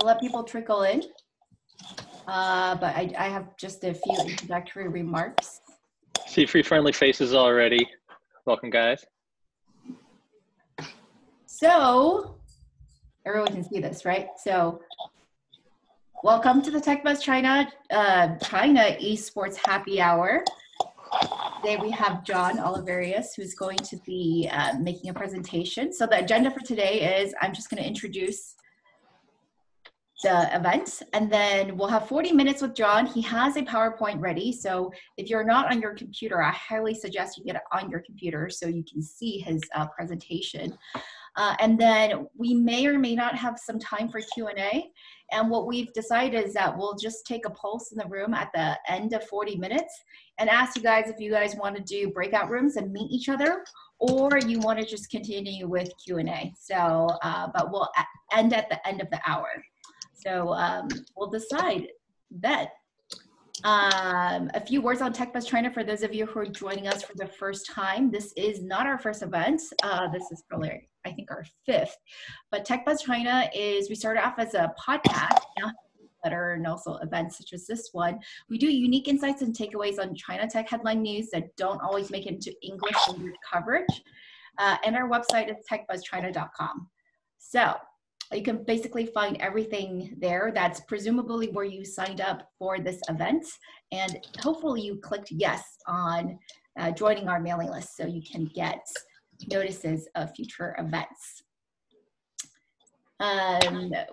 We'll let people trickle in, but I have just a few introductory remarks. See free friendly faces already. Welcome, guys. So everyone can see this, right? So welcome to the TechBuzz China Esports Happy Hour. Today we have John Oliverius, who's going to be making a presentation. So the agenda for today is I'm just going to introduce the event, and then we'll have 40 minutes with John. He has a PowerPoint ready, so if you're not on your computer, I highly suggest you get it on your computer so you can see his presentation. And then we may or may not have some time for Q&A. And what we've decided is that we'll just take a pulse in the room at the end of 40 minutes and ask you guys if you guys want to do breakout rooms and meet each other, or you want to just continue with Q&A. So, but we'll end at the end of the hour. So we'll decide then. A few words on TechBuzz China for those of you who are joining us for the first time. This is not our first event. This is probably, I think, our fifth. But TechBuzz China is, we started off as a podcast, and also events such as this one. We do unique insights and takeaways on China tech headline news that don't always make it into English language coverage. And our website is techbuzzchina.com. So you can basically find everything there. That's presumably where you signed up for this event. And hopefully you clicked yes on joining our mailing list so you can get notices of future events.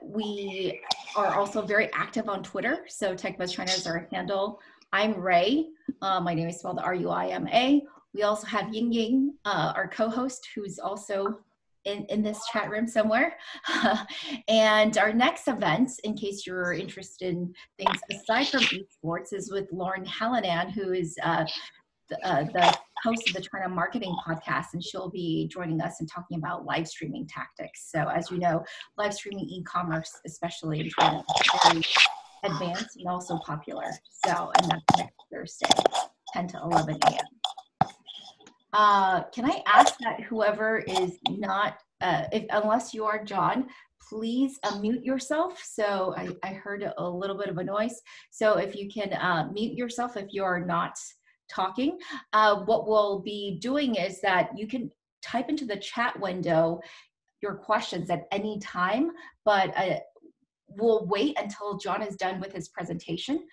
We are also very active on Twitter. So TechBuzz China is our handle. I'm Ray. My name is spelled R-U-I-M-A. We also have Ying Ying, our co-host, who's also in this chat room somewhere. And our next event, in case you're interested in things aside from esports, is with Lauren Hallinan, who is the host of the China Marketing Podcast, and she'll be joining us and talking about live streaming tactics. So as you know, live streaming e-commerce, especially in China, is very advanced and also popular. So, and that's next Thursday, 10 to 11 a.m. Can I ask that whoever is not, unless you are John, please mute yourself. So I heard a little bit of a noise. So if you can mute yourself if you are not talking. What we'll be doing is that you can type into the chat window your questions at any time, but we'll wait until John is done with his presentation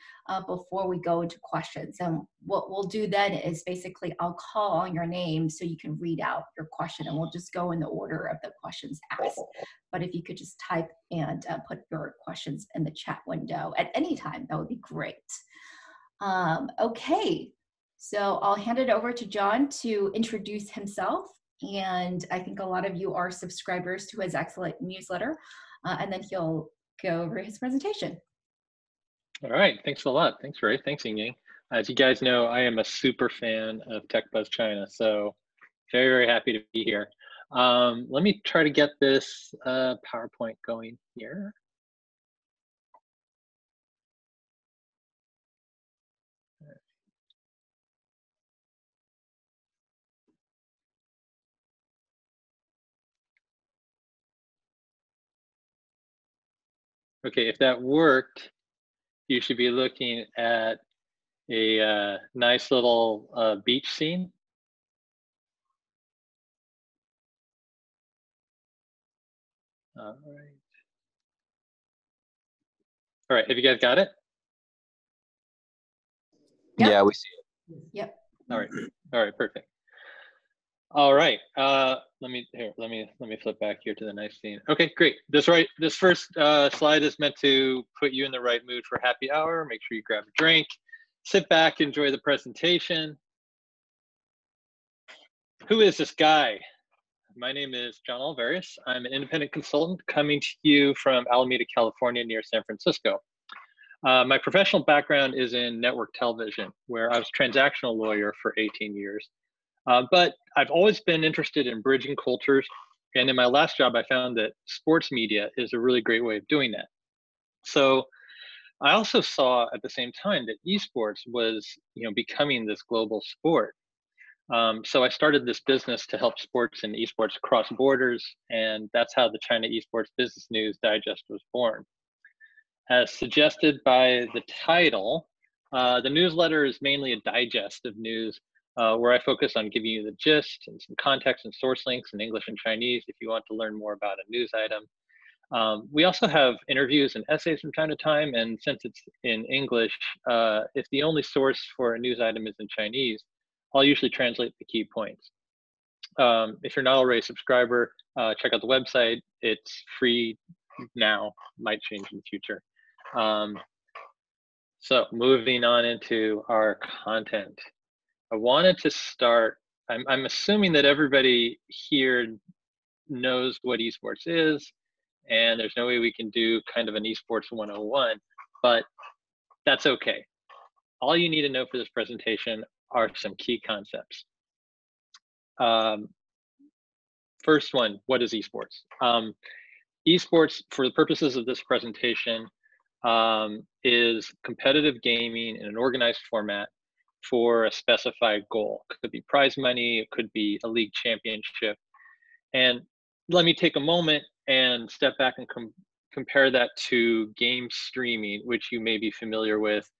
before we go into questions. And what we'll do then is basically I'll call on your name so you can read out your question, and we'll just go in the order of the questions asked. But if you could just type and put your questions in the chat window at any time, that would be great. Okay, so I'll hand it over to John to introduce himself. And I think a lot of you are subscribers to his excellent newsletter, and then he'll go over his presentation. All right, thanks a lot. Thanks, Ray. Thanks, Ying Ying. As you guys know, I am a super fan of TechBuzz China, so very, very happy to be here. Let me try to get this PowerPoint going here. Okay, if that worked, you should be looking at a nice little beach scene. All right. All right, have you guys got it? Yep. Yeah, we see it. Yep. All right, perfect. All right, let me flip back here to the nice scene. Okay, great. This first slide is meant to put you in the right mood for happy hour. Make sure you grab a drink, sit back, enjoy the presentation. Who is this guy? My name is John Oliverius. I'm an independent consultant coming to you from Alameda, California, near San Francisco. My professional background is in network television, where I was a transactional lawyer for 18 years. But I've always been interested in bridging cultures. And in my last job, I found that sports media is a really great way of doing that. So I also saw at the same time that esports was, becoming this global sport. So I started this business to help sports and esports cross borders, and that's how the China Esports Business News Digest was born. As suggested by the title, the newsletter is mainly a digest of news where I focus on giving you the gist and some context and source links in English and Chinese if you want to learn more about a news item. We also have interviews and essays from time to time, and since it's in English, if the only source for a news item is in Chinese, I'll usually translate the key points. If you're not already a subscriber, check out the website. It's free now, might change in the future. So moving on into our content. I wanted to start, I'm assuming that everybody here knows what esports is, and there's no way we can do kind of an esports 101, but that's okay. All you need to know for this presentation are some key concepts. First one, what is esports? Esports, for the purposes of this presentation, is competitive gaming in an organized format for a specified goal. It could be prize money, it could be a league championship. And let me take a moment and step back and compare that to game streaming, which you may be familiar with.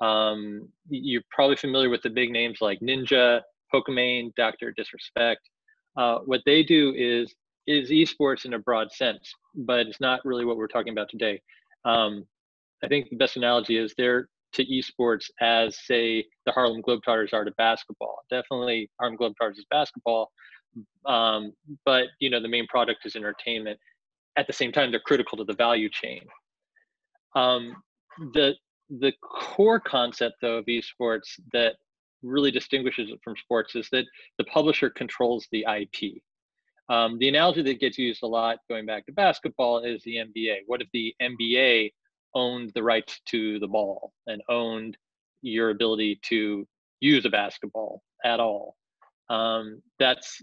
You're probably familiar with the big names like Ninja, Pokemon, Dr. Disrespect. What they do is esports in a broad sense, but it's not really what we're talking about today. I think the best analogy is they're to esports as, say, the Harlem Globetrotters are to basketball. Definitely Harlem Globetrotters is basketball, but the main product is entertainment. At the same time, they're critical to the value chain. The core concept, though, of esports that really distinguishes it from sports is that the publisher controls the IP. The analogy that gets used a lot going back to basketball is the NBA. What if the NBA owned the rights to the ball and owned your ability to use a basketball at all? It's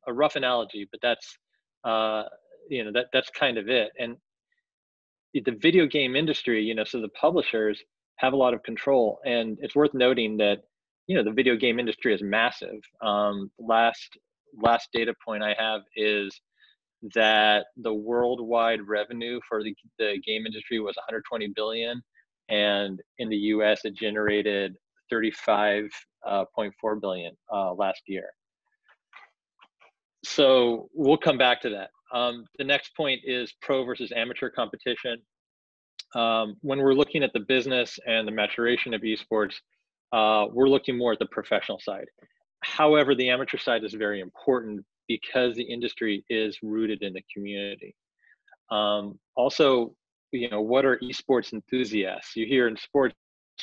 a rough analogy, but that's that's kind of it. And the video game industry, so the publishers have a lot of control, and it's worth noting that the video game industry is massive. Last data point I have is that the worldwide revenue for the game industry was 120 billion, and in the US it generated 35.4 billion last year. So we'll come back to that. The next point is pro versus amateur competition. When we're looking at the business and the maturation of esports, we're looking more at the professional side. However, the amateur side is very important because the industry is rooted in the community. Also, what are esports enthusiasts? You hear in sports,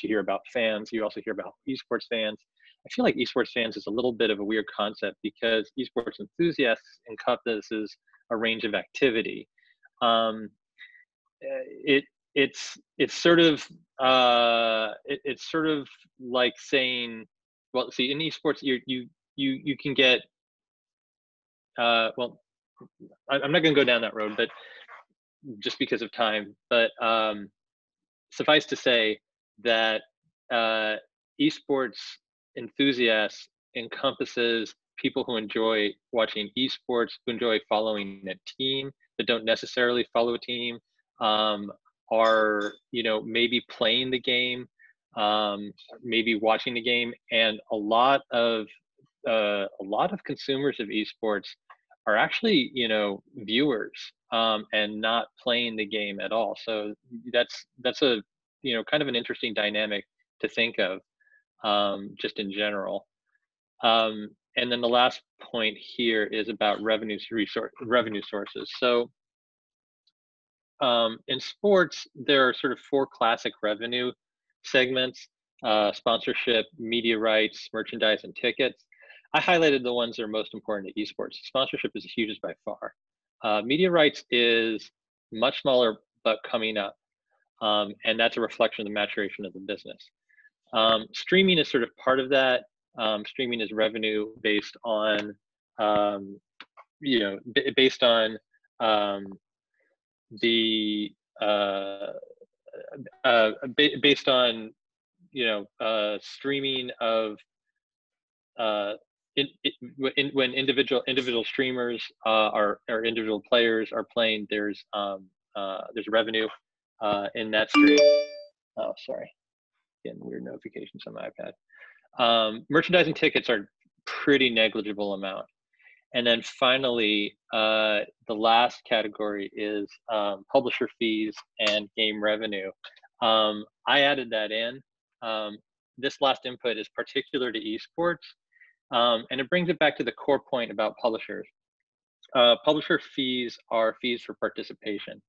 you hear about fans, you also hear about esports fans. I feel like esports fans is a little bit of a weird concept because esports enthusiasts encompasses a range of activity. It's sort of like saying, well, see, in esports you can get well, I'm not going to go down that road, but just because of time. But suffice to say that esports enthusiasts encompasses people who enjoy watching esports, who enjoy following a team, that don't necessarily follow a team, are maybe playing the game, maybe watching the game, and a lot of consumers of esports are actually viewers and not playing the game at all. So that's a kind of an interesting dynamic to think of, just in general. And then the last point here is about revenue sources. So in sports, there are sort of four classic revenue segments: sponsorship, media rights, merchandise, and tickets. I highlighted the ones that are most important to esports. Sponsorship is the hugest by far. Media rights is much smaller, but coming up. And that's a reflection of the maturation of the business. Streaming is sort of part of that. Streaming is revenue based on, based on based on streaming of when individual streamers or individual players are playing, there's there's revenue in that stream. Oh, sorry, getting weird notifications on my iPad. Merchandising tickets are pretty negligible amount. And then finally, the last category is publisher fees and game revenue. I added that in. This last input is particular to esports, and it brings it back to the core point about publishers. Publisher fees are fees for participation.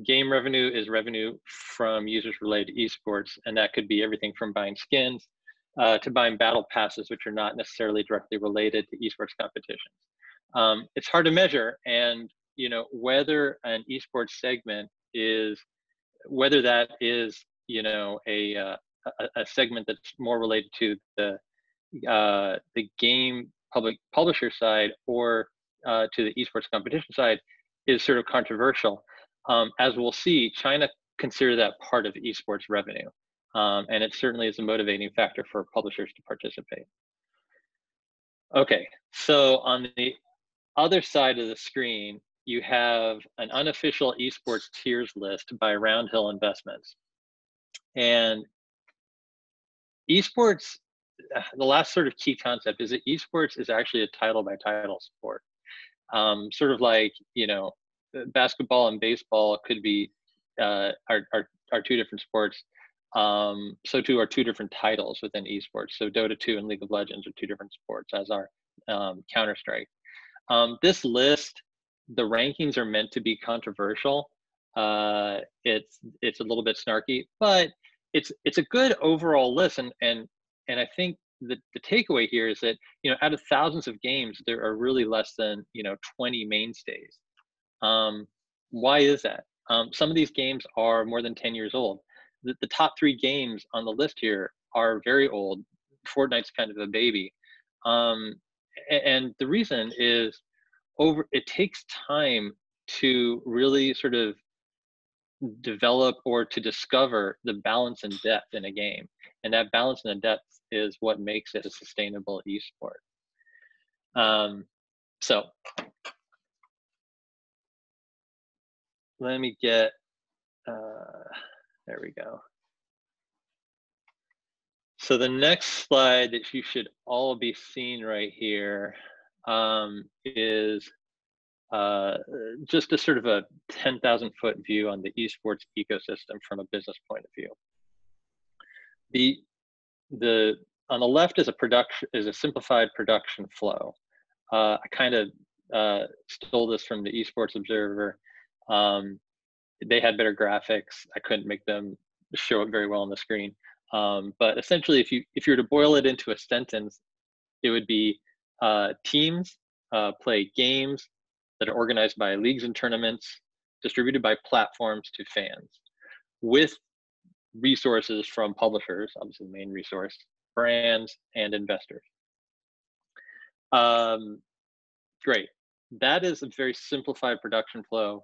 Game revenue is revenue from users related to esports, and that could be everything from buying skins to buying battle passes, which are not necessarily directly related to esports competitions. It's hard to measure, and whether an esports segment is, whether that is a segment that's more related to the game publisher side or to the esports competition side is sort of controversial. As we'll see, China consider that part of esports revenue. And it certainly is a motivating factor for publishers to participate. Okay, so on the other side of the screen, you have an unofficial esports tiers list by Roundhill Investments. And esports, the last sort of key concept is that esports is actually a title by title sport. Sort of like, basketball and baseball could be, are two different sports. So too are two different titles within esports. So Dota 2 and League of Legends are two different sports, as are Counter-Strike. This list, the rankings are meant to be controversial. It's a little bit snarky, but it's a good overall list. And I think the takeaway here is that out of thousands of games, there are really less than 20 mainstays. Why is that? Some of these games are more than 10 years old. The top 3 games on the list here are very old. Fortnite's kind of a baby. And the reason is it takes time to really sort of develop or to discover the balance and depth in a game. And that balance and the depth is what makes it a sustainable esport. So let me get, there we go. So the next slide that you should all be seeing right here is just a sort of a 10,000 foot view on the esports ecosystem from a business point of view. On the left is a simplified production flow. I kind of stole this from the Esports Observer. They had better graphics. I couldn't make them show up very well on the screen. But essentially, if you were to boil it into a sentence, it would be teams play games that are organized by leagues and tournaments, distributed by platforms to fans, with resources from publishers, obviously the main resource, brands, and investors. Great. That is a very simplified production flow,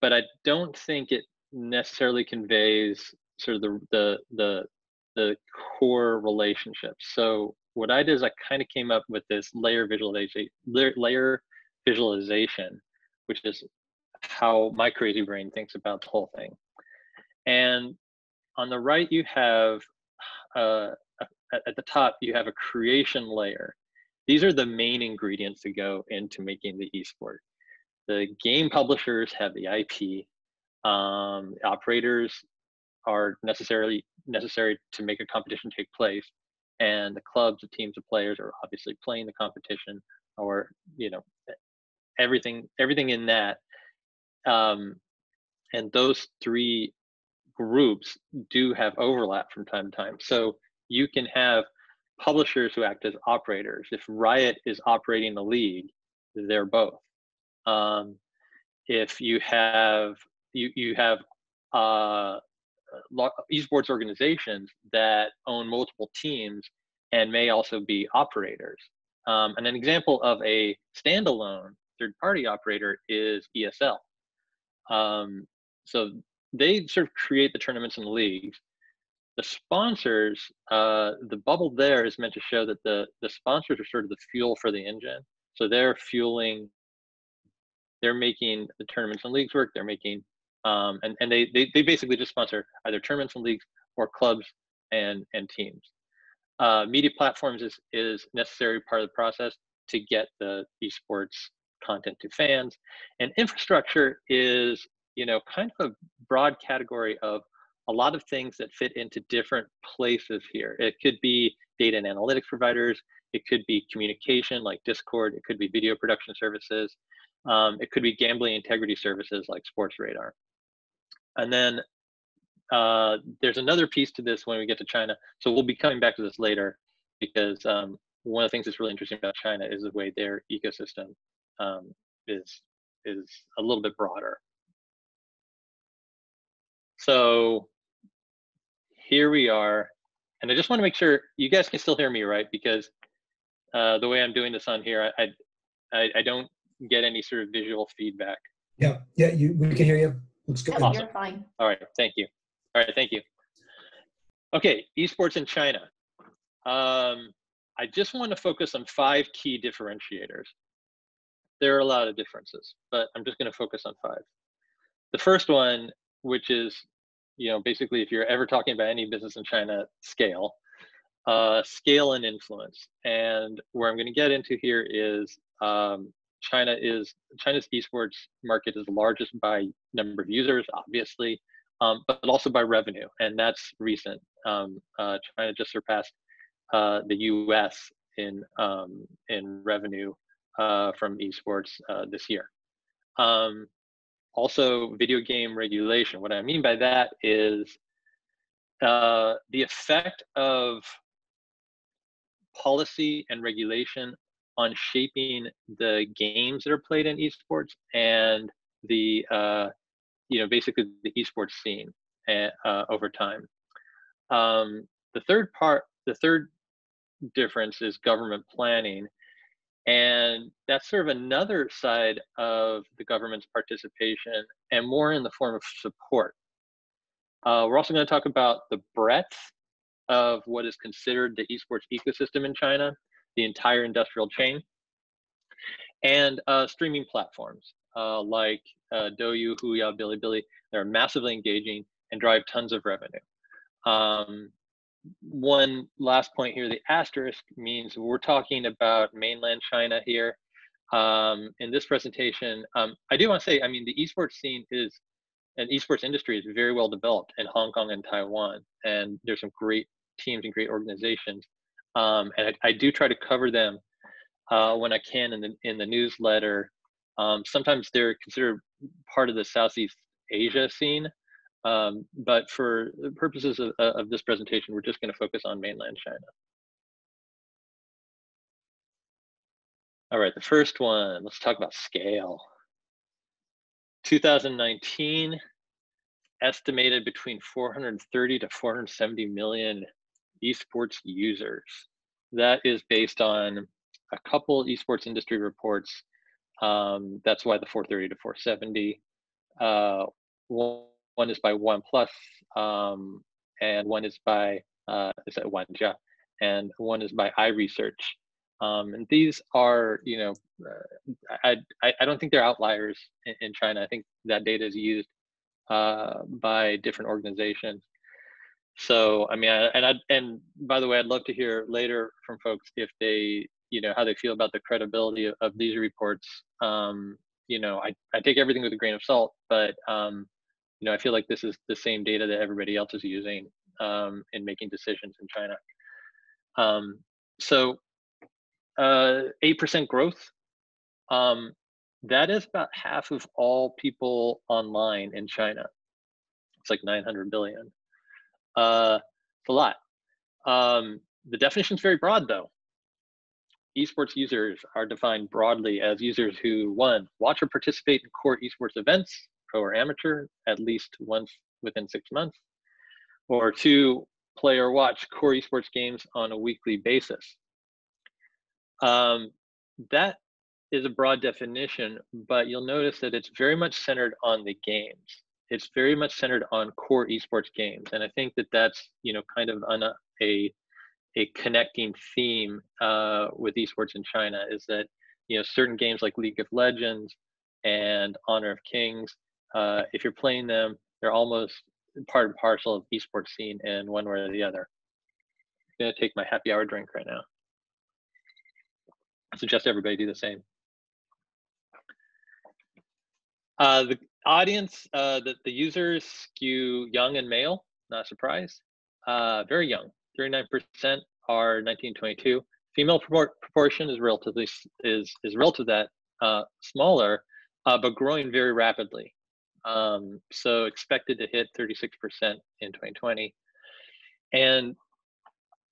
but I don't think it necessarily conveys sort of the core relationships. So what I did is I kind of came up with this layer visualization, which is how my crazy brain thinks about the whole thing. And on the right, you have, at the top, you have a creation layer. These are the main ingredients that go into making the esport. The game publishers have the IP. Operators are necessary to make a competition take place, and the clubs, the teams, the players are obviously playing the competition, or everything in that. And those 3 groups do have overlap from time to time. So you can have publishers who act as operators. If Riot is operating the league, they're both. If you have esports organizations that own multiple teams and may also be operators. And an example of a standalone third-party operator is ESL. So they sort of create the tournaments and the leagues. The sponsors, the bubble there is meant to show that the sponsors are sort of the fuel for the engine. So they're fueling they're making the tournaments and leagues work. They're making, and they basically just sponsor either tournaments and leagues or clubs and teams. Media platforms is necessary part of the process to get the esports content to fans, and infrastructure is, you know, kind of a broad category of a lot of things that fit into different places here. It could be data and analytics providers. It could be communication like Discord. It could be video production services. It could be gambling integrity services like Sports Radar. And then there's another piece to this when we get to China. So we'll be coming back to this later, because one of the things that's really interesting about China is the way their ecosystem is a little bit broader. So here we are, and I just want to make sure you guys can still hear me, right? Because the way I'm doing this on here, I don't get any sort of visual feedback. Yeah, we can hear you. Looks good. Awesome. You're fine. All right, thank you. All right, thank you. Okay, esports in China. I just want to focus on 5 key differentiators. There are a lot of differences, but I'm just going to focus on 5. The first one, which is, you know, basically if you're ever talking about any business in China, scale. Scale and influence. And where I'm going to get into here is China's esports market is the largest by number of users, obviously, but also by revenue, and that's recent. China just surpassed the U.S. in revenue from esports this year. Also, video game regulation. What I mean by that is the effect of policy and regulation on shaping the games that are played in esports and the you know, basically the esports scene over time. The third difference is government planning, and that's sort of another side of the government's participation, and more in the form of support. We're also going to talk about the breadth of what is considered the esports ecosystem in China, the entire industrial chain, and streaming platforms like Douyu, Huya, Bilibili. They're massively engaging and drive tons of revenue. One last point here, the asterisk means we're talking about mainland China here. In this presentation, I do want to say, I mean, the esports scene and esports industry is very well developed in Hong Kong and Taiwan, and there's some great teams and great organizations. And I do try to cover them when I can in the newsletter. Sometimes they're considered part of the Southeast Asia scene, but for the purposes of this presentation, we're just going to focus on mainland China. All right, the first one, let's talk about scale. 2019, estimated between 430 to 470 million esports users. That is based on a couple esports industry reports. That's why the 430 to 470. One is by OnePlus, and one is by Wanja, and one is by iResearch. And these are, you know, I don't think they're outliers in China. I think that data is used by different organizations. So, I mean, and by the way, I'd love to hear later from folks if they, you know, how they feel about the credibility of these reports. You know, I take everything with a grain of salt, but you know, I feel like this is the same data that everybody else is using in making decisions in China. So 8% growth. That is about half of all people online in China. It's like 900 billion. It's a lot. The definition is very broad, though. Esports users are defined broadly as users who, 1, watch or participate in core esports events, pro or amateur, at least once within 6 months, or 2, play or watch core esports games on a weekly basis. That is a broad definition, but you'll notice that it's very much centered on the games. It's very much centered on core esports games, and I think that that's, you know, kind of a connecting theme with esports in China, is that, you know, certain games like League of Legends and Honor of Kings. If you're playing them, they're almost part and parcel of esports scene in one way or the other. I'm gonna take my happy hour drink right now. I suggest everybody do the same. The audience, the users skew young and male, not a surprise. Very young, 39% are 1922. Female proportion is relatively relative to that smaller, but growing very rapidly. So expected to hit 36% in 2020. And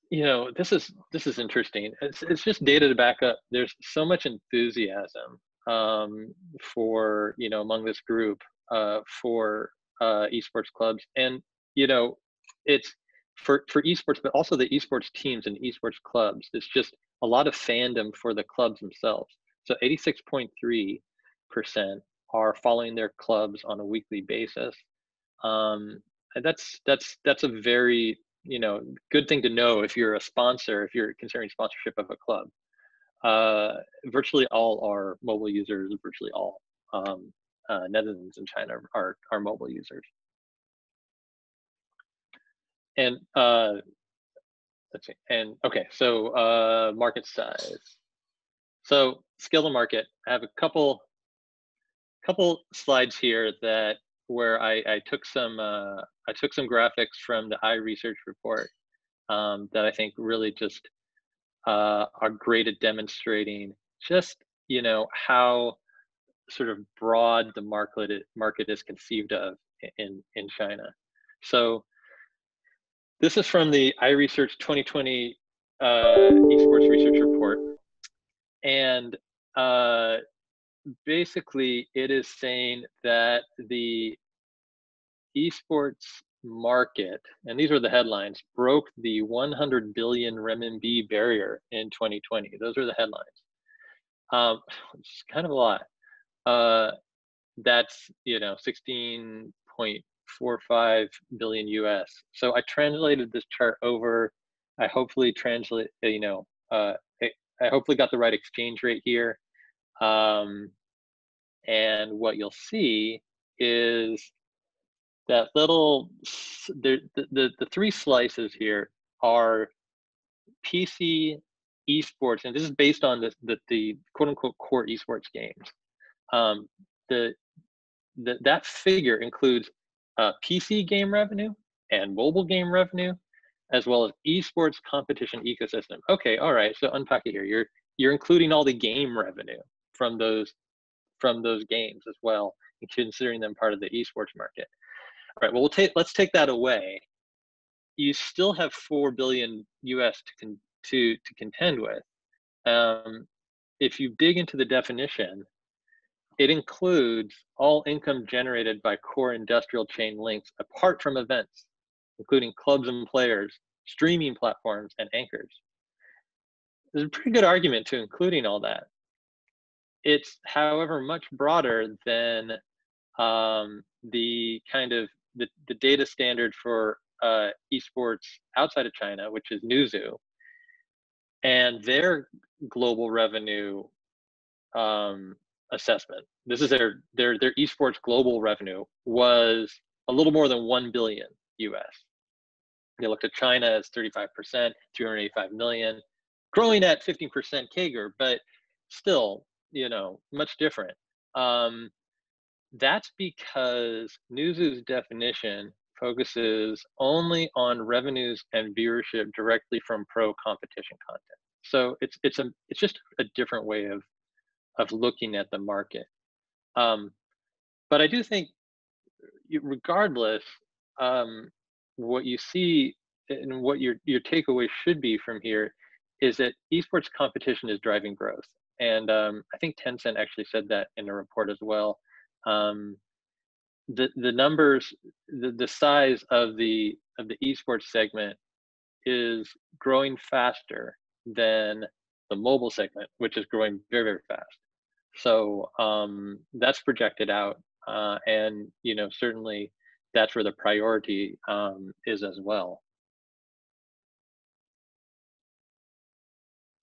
you know, this is interesting. It's just data to back up. There's so much enthusiasm for, you know, among this group for esports clubs, and you know, it's for esports, but also the esports teams and esports clubs. It's just a lot of fandom for the clubs themselves. So 86.3% are following their clubs on a weekly basis. And that's a very, you know, good thing to know if you're a sponsor, if you're considering sponsorship of a club. Virtually all are mobile users. Virtually all Netherlands and China are mobile users. And let's see. And okay, so market size. So scale the market. I have a couple slides here that where I took some graphics from the iResearch report that I think really just are great at demonstrating just, you know, how sort of broad the market is conceived of in China. So this is from the iResearch 2020 esports research report, and basically it is saying that the esports market, and these are the headlines, broke the 100 billion renminbi barrier in 2020. Those are the headlines. It's kind of a lot. That's, you know, 16.45 billion US. So I translated this chart over. I hopefully translate, you know, I hopefully got the right exchange rate here. And what you'll see is that little, the three slices here are PC esports, and this is based on the quote unquote core esports games. That figure includes PC game revenue and mobile game revenue, as well as esports competition ecosystem. Okay, all right. So unpack it here. You're including all the game revenue from those games as well, and considering them part of the esports market. All right. Well, let's take that away. You still have 4 billion US to contend with. If you dig into the definition, it includes all income generated by core industrial chain links apart from events, including clubs and players, streaming platforms, and anchors. There's a pretty good argument to including all that. It's, however, much broader than the kind of the data standard for esports outside of China, which is Newzoo, and their global revenue assessment. This is their esports global revenue was a little more than 1 billion US. They looked at China as 35%, 385 million, growing at 15% CAGR, but still, you know, much different. That's because Newzoo's definition focuses only on revenues and viewership directly from pro competition content. So it's just a different way of looking at the market. But I do think, regardless, what you see and what your takeaway should be from here is that esports competition is driving growth. And I think Tencent actually said that in a report as well. The numbers, the size of the esports segment is growing faster than the mobile segment, which is growing very, very fast. So that's projected out, and you know, certainly that's where the priority is as well.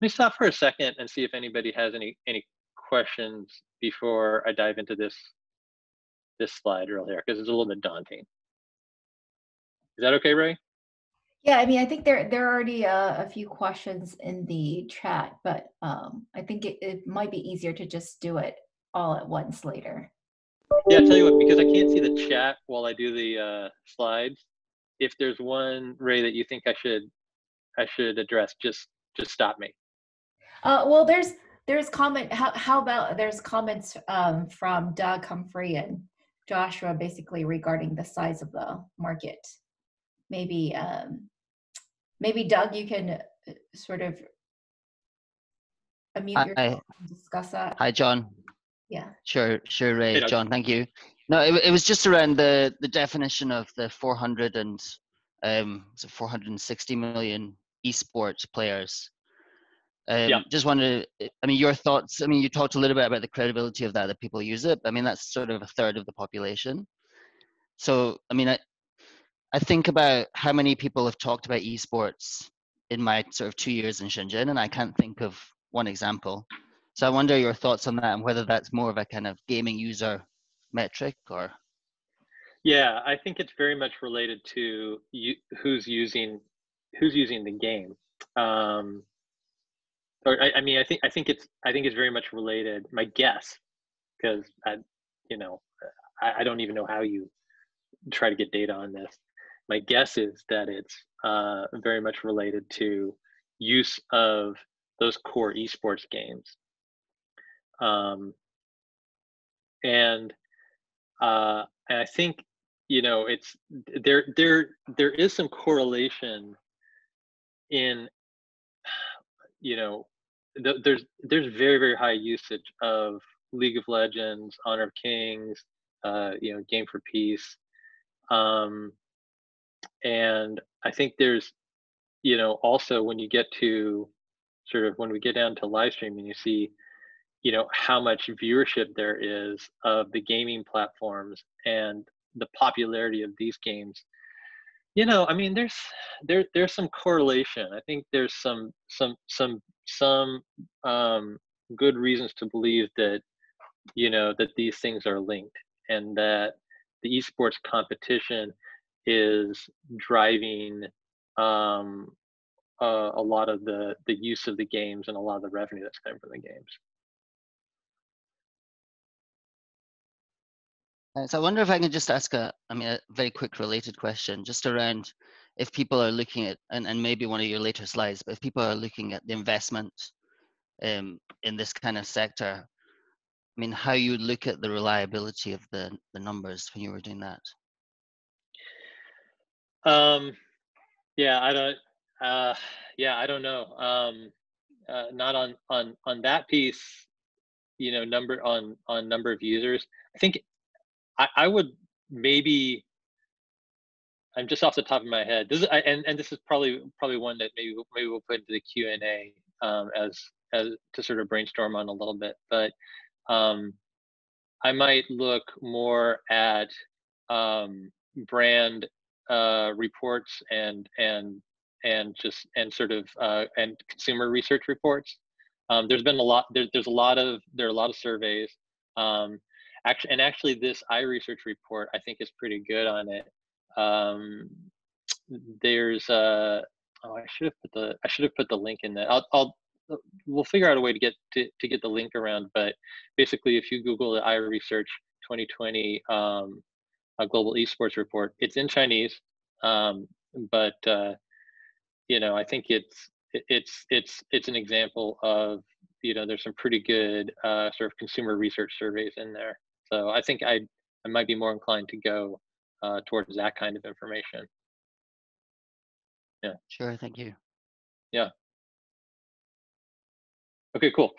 Let me stop for a second and see if anybody has any questions before I dive into this slide real here, because it's a little bit daunting. Is that okay, Ray? Yeah, I mean, I think there are already a few questions in the chat, but I think it might be easier to just do it all at once later. Yeah, I'll tell you what, because I can't see the chat while I do the slides. If there's one, Ray, that you think I should address, just stop me. Well, there's comment. How about there's comments from Doug Humphrey and Joshua basically regarding the size of the market. Maybe Doug, you can sort of unmute yourself and discuss that. Hi, John. Yeah. Sure, Ray. Hey, Doug. John, thank you. No, it was just around the definition of the 460 million esports players. Yeah. Just wanted, I mean, your thoughts. I mean, you talked a little bit about the credibility of that people use it. I mean, that's sort of a third of the population. So, I mean, I think about how many people have talked about esports in my sort of 2 years in Shenzhen, and I can't think of one example. So I wonder your thoughts on that and whether that's more of a kind of gaming user metric or. Yeah, I think it's very much related to who's using the game. Or I mean, I think it's very much related. My guess, because I don't even know how you try to get data on this. My guess is that it's very much related to use of those core esports games. And I think, it's there is some correlation in, there's very, very high usage of League of Legends, Honor of Kings, Game for Peace. And I think there's, also when you get to when we get down to live streaming, you see, how much viewership there is of the gaming platforms and the popularity of these games. I mean, there's some correlation. I think there's some good reasons to believe that, that these things are linked, and that the esports competition is driving a lot of the use of the games and a lot of the revenue that's coming from the games. So I wonder if I can just ask a very quick related question, just around if people are looking at, and maybe one of your later slides, but if people are looking at the investment in this kind of sector, I mean, how you look at the reliability of the numbers when you were doing that? Yeah, I don't know. Not on that piece, number on number of users. I think I would maybe, I'm just off the top of my head. This is and this is probably one that maybe we'll put into the Q&A as to sort of brainstorm on a little bit. But I might look more at brand reports and sort of and consumer research reports. There's been a lot. There are a lot of surveys. Actually, this iResearch report I think is pretty good on it. There's I should have put the link in there. We'll figure out a way to get the link around. But basically, if you Google the iResearch 2020 a global esports report, it's in Chinese, but I think it's an example of, there's some pretty good sort of consumer research surveys in there. So I think I might be more inclined to go towards that kind of information. Yeah. Sure. Thank you. Yeah. Okay. Cool.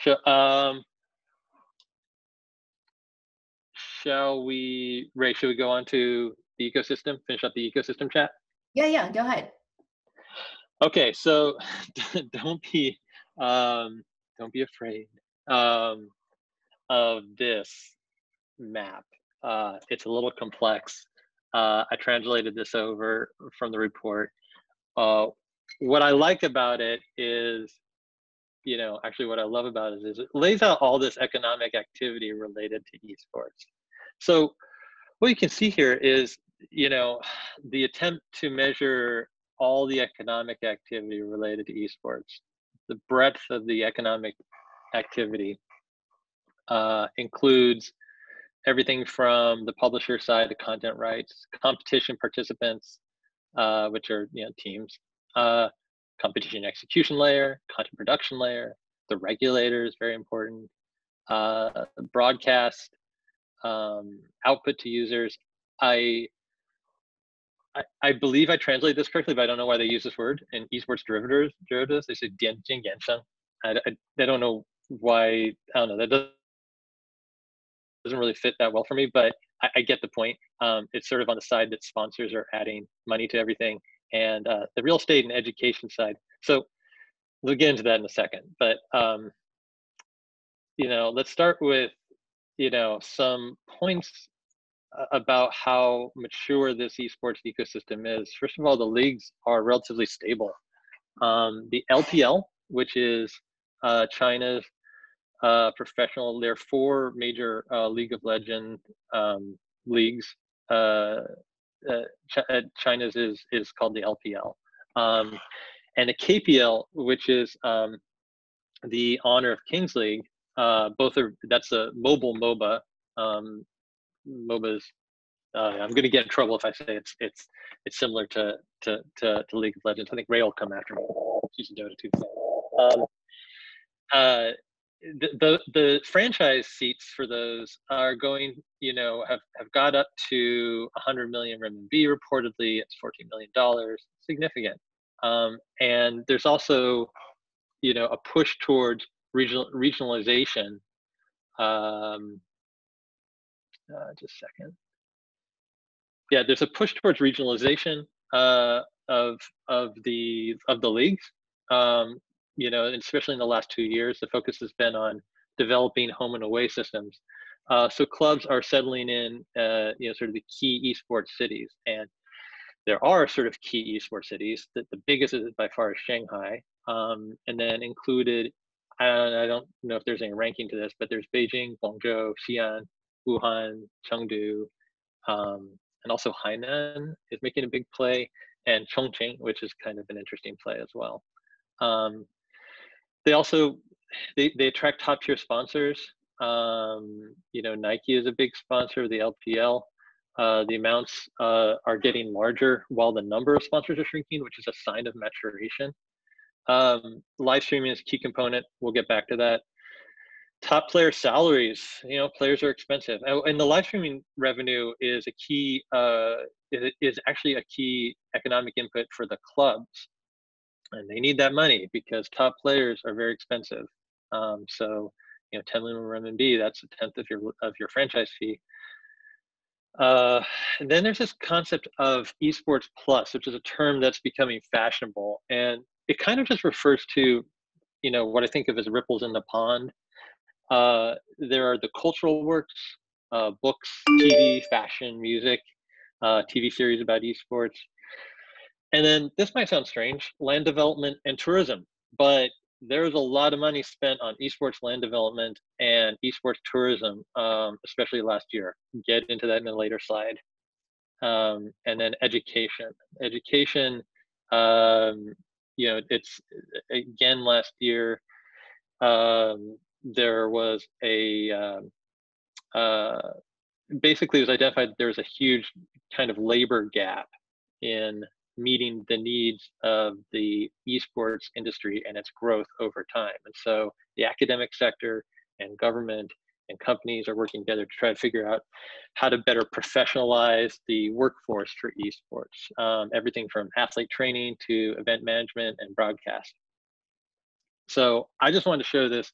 Shall we, Ray? Should we go on to the ecosystem? Finish up the ecosystem chat. Yeah. Go ahead. Okay. So don't be afraid of this map. It's a little complex. I translated this over from the report. What I like about it is actually what I love about it is it lays out all this economic activity related to esports. So what you can see here is, the attempt to measure all the economic activity related to esports. The breadth of the economic activity includes everything from the publisher side to content rights, competition participants, which are teams, competition execution layer, content production layer, the regulators, very important, broadcast, output to users. I believe I translate this correctly, but I don't know why they use this word in esports derivatives. They say dianjing yansheng. I don't know why. I don't know. That doesn't really fit that well for me, but I get the point. It's sort of on the side that sponsors are adding money to everything, and the real estate and education side. So we'll get into that in a second. But let's start with some points about how mature this esports ecosystem is. First of all, the leagues are relatively stable. The LPL, which is China's professional, there are 4 major League of Legends leagues. China's is called the LPL. And the KPL, which is the Honor of Kings League, that's a mobile MOBA. MOBAs, I'm going to get in trouble if I say it's similar to League of Legends. I think Ray will come after me. She's a Dota 2 fan. The franchise seats for those are going, have got up to 100 million renminbi reportedly. It's $14 million, significant. And there's also, a push towards regionalization. Just a second. Yeah, there's a push towards regionalization of the leagues. And especially in the last 2 years, the focus has been on developing home and away systems. So clubs are settling in, sort of the key esports cities, and there are sort of key esports cities. The biggest is by far is Shanghai, and then included. I don't know if there's any ranking to this, but there's Beijing, Guangzhou, Xi'an, Wuhan, Chengdu, and also Hainan is making a big play, and Chongqing, which is kind of an interesting play as well. They also they attract top tier sponsors. Nike is a big sponsor of the LPL. The amounts are getting larger while the number of sponsors are shrinking, which is a sign of maturation. Live streaming is a key component. We'll get back to that. Top player salaries, players are expensive, and the live streaming revenue is a key, is actually a key economic input for the clubs, and they need that money because top players are very expensive. So 10 million renminbi, that's a tenth of your franchise fee. And then there's this concept of esports plus, which is a term that's becoming fashionable, and it kind of just refers to what I think of as ripples in the pond. There are the cultural works, books, TV, fashion, music, TV series about esports. And then this might sound strange, land development and tourism, but there's a lot of money spent on esports land development and esports tourism, especially last year. Get into that in a later slide. And then education. Education, it's again last year, there was basically it was identified that there was a huge kind of labor gap in meeting the needs of the esports industry and its growth over time. And so the academic sector and government and companies are working together to try to figure out how to better professionalize the workforce for esports, everything from athlete training to event management and broadcast. So I just wanted to show this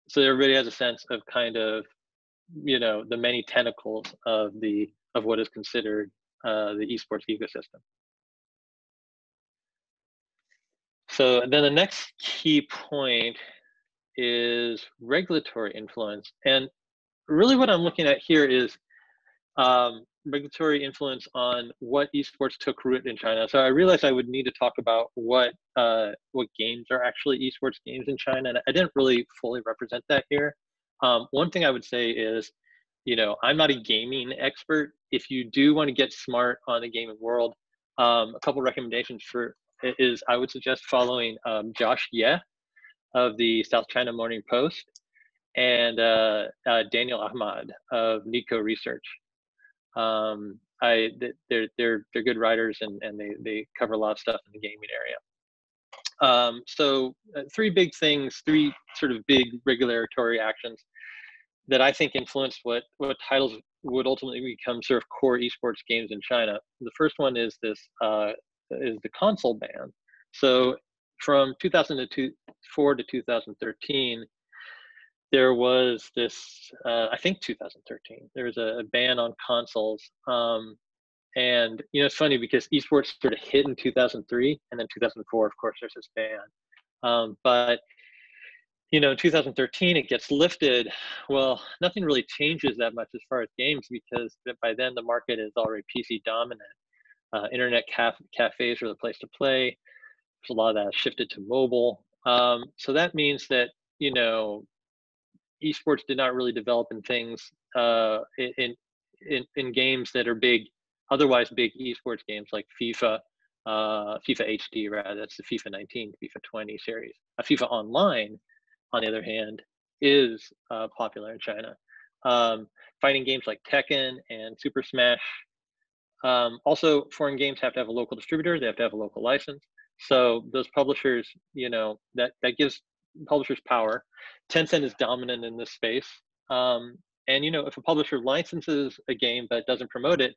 so everybody has a sense of kind of, the many tentacles of what is considered the esports ecosystem. So then the next key point is regulatory influence. And really what I'm looking at here is regulatory influence on what esports took root in China. So I realized I would need to talk about what games are actually esports games in China, and I didn't really fully represent that here. One thing I would say is, I'm not a gaming expert. If you do want to get smart on the gaming world, a couple recommendations is I would suggest following Josh Ye of the South China Morning Post and Daniel Ahmad of Nico Research. They're good writers, and they cover a lot of stuff in the gaming area. So three big things, three sort of big regulatory actions that I think influenced what titles would ultimately become sort of core esports games in China. The first one is the console ban. So from 2004 to 2013, there was this, I think 2013, there was a ban on consoles. And, it's funny because esports sort of hit in 2003, and then 2004, of course, there's this ban. But in 2013, it gets lifted. Well, nothing really changes that much as far as games, because by then the market is already PC dominant. Internet cafes are the place to play. There's a lot of that shifted to mobile. So that means that, esports did not really develop in things in games that are big, otherwise big esports games like FIFA HD, rather. That's the FIFA 19, FIFA 20 series. FIFA Online, on the other hand, is popular in China. Fighting games like Tekken and Super Smash. Also, foreign games have to have a local distributor. They have to have a local license. So those publishers, that gives publishers power. Tencent is dominant in this space. And if a publisher licenses a game but doesn't promote it,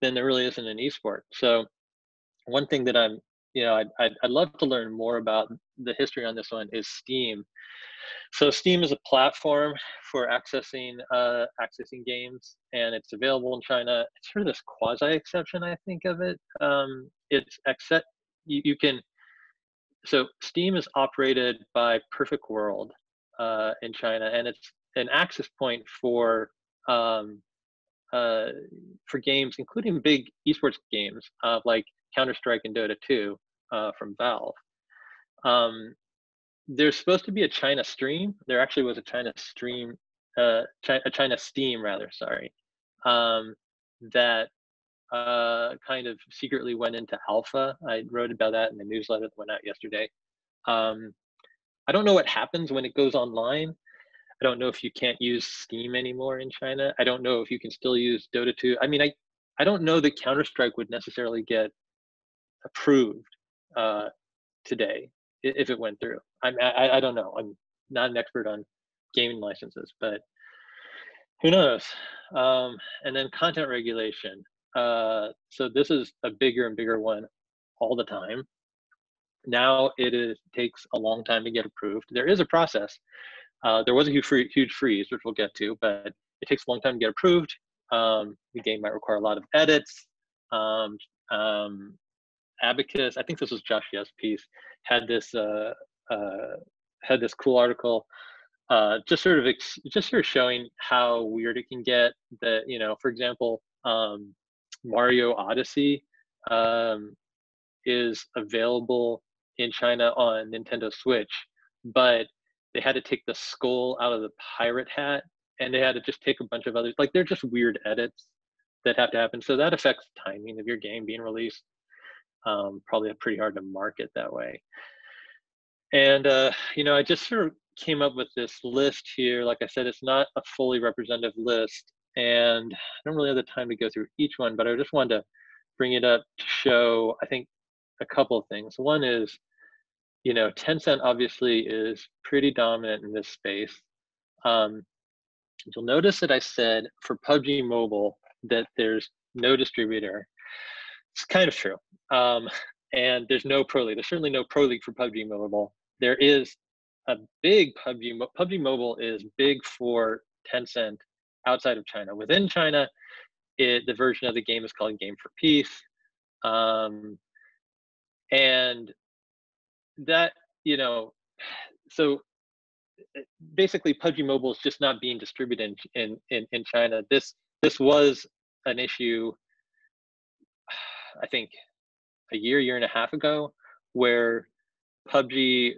then there really isn't an esport. So one thing that I'd love to learn more about the history on this one is Steam. So Steam is a platform for accessing games, and it's available in China. It's sort of this quasi exception, I think, of it. You can. So Steam is operated by Perfect World in China, and it's an access point for games, including big esports games like Counter-Strike and Dota 2 from Valve. There's supposed to be a China stream. There actually was a China stream, a China Steam rather, sorry, that kind of secretly went into alpha. I wrote about that in the newsletter that went out yesterday. I don't know what happens when it goes online. I don't know if you can't use Steam anymore in China. I don't know if you can still use Dota 2. I mean, I don't know that Counter-Strike would necessarily get approved today if it went through. I don't know. I'm not an expert on gaming licenses, but who knows? And then content regulation. So this is a bigger and bigger one all the time. Now it takes a long time to get approved. There is a process. There was a huge freeze, which we'll get to, but it takes a long time to get approved. The game might require a lot of edits. Abacus, I think this was Josh Ye's piece, had this cool article, just sort of showing how weird it can get. That, for example, Mario Odyssey is available in China on Nintendo Switch, but they had to take the skull out of the pirate hat, and they had to just take a bunch of others. Like, they're just weird edits that have to happen. So that affects timing of your game being released. Probably pretty hard to market that way. And, I just sort of came up with this list here. Like I said, it's not a fully representative list, and I don't really have the time to go through each one, but I just wanted to bring it up to show, I think, a couple of things. One is, Tencent obviously is pretty dominant in this space. You'll notice that I said for PUBG Mobile that there's no distributor. It's kind of true. And there's no Pro League. There's certainly no Pro League for PUBG Mobile. There is a big PUBG Mobile is big for Tencent outside of China. Within China, the version of the game is called Game for Peace. And that, so basically PUBG Mobile is just not being distributed in China. This was an issue, I think a year and a half ago, where PUBG,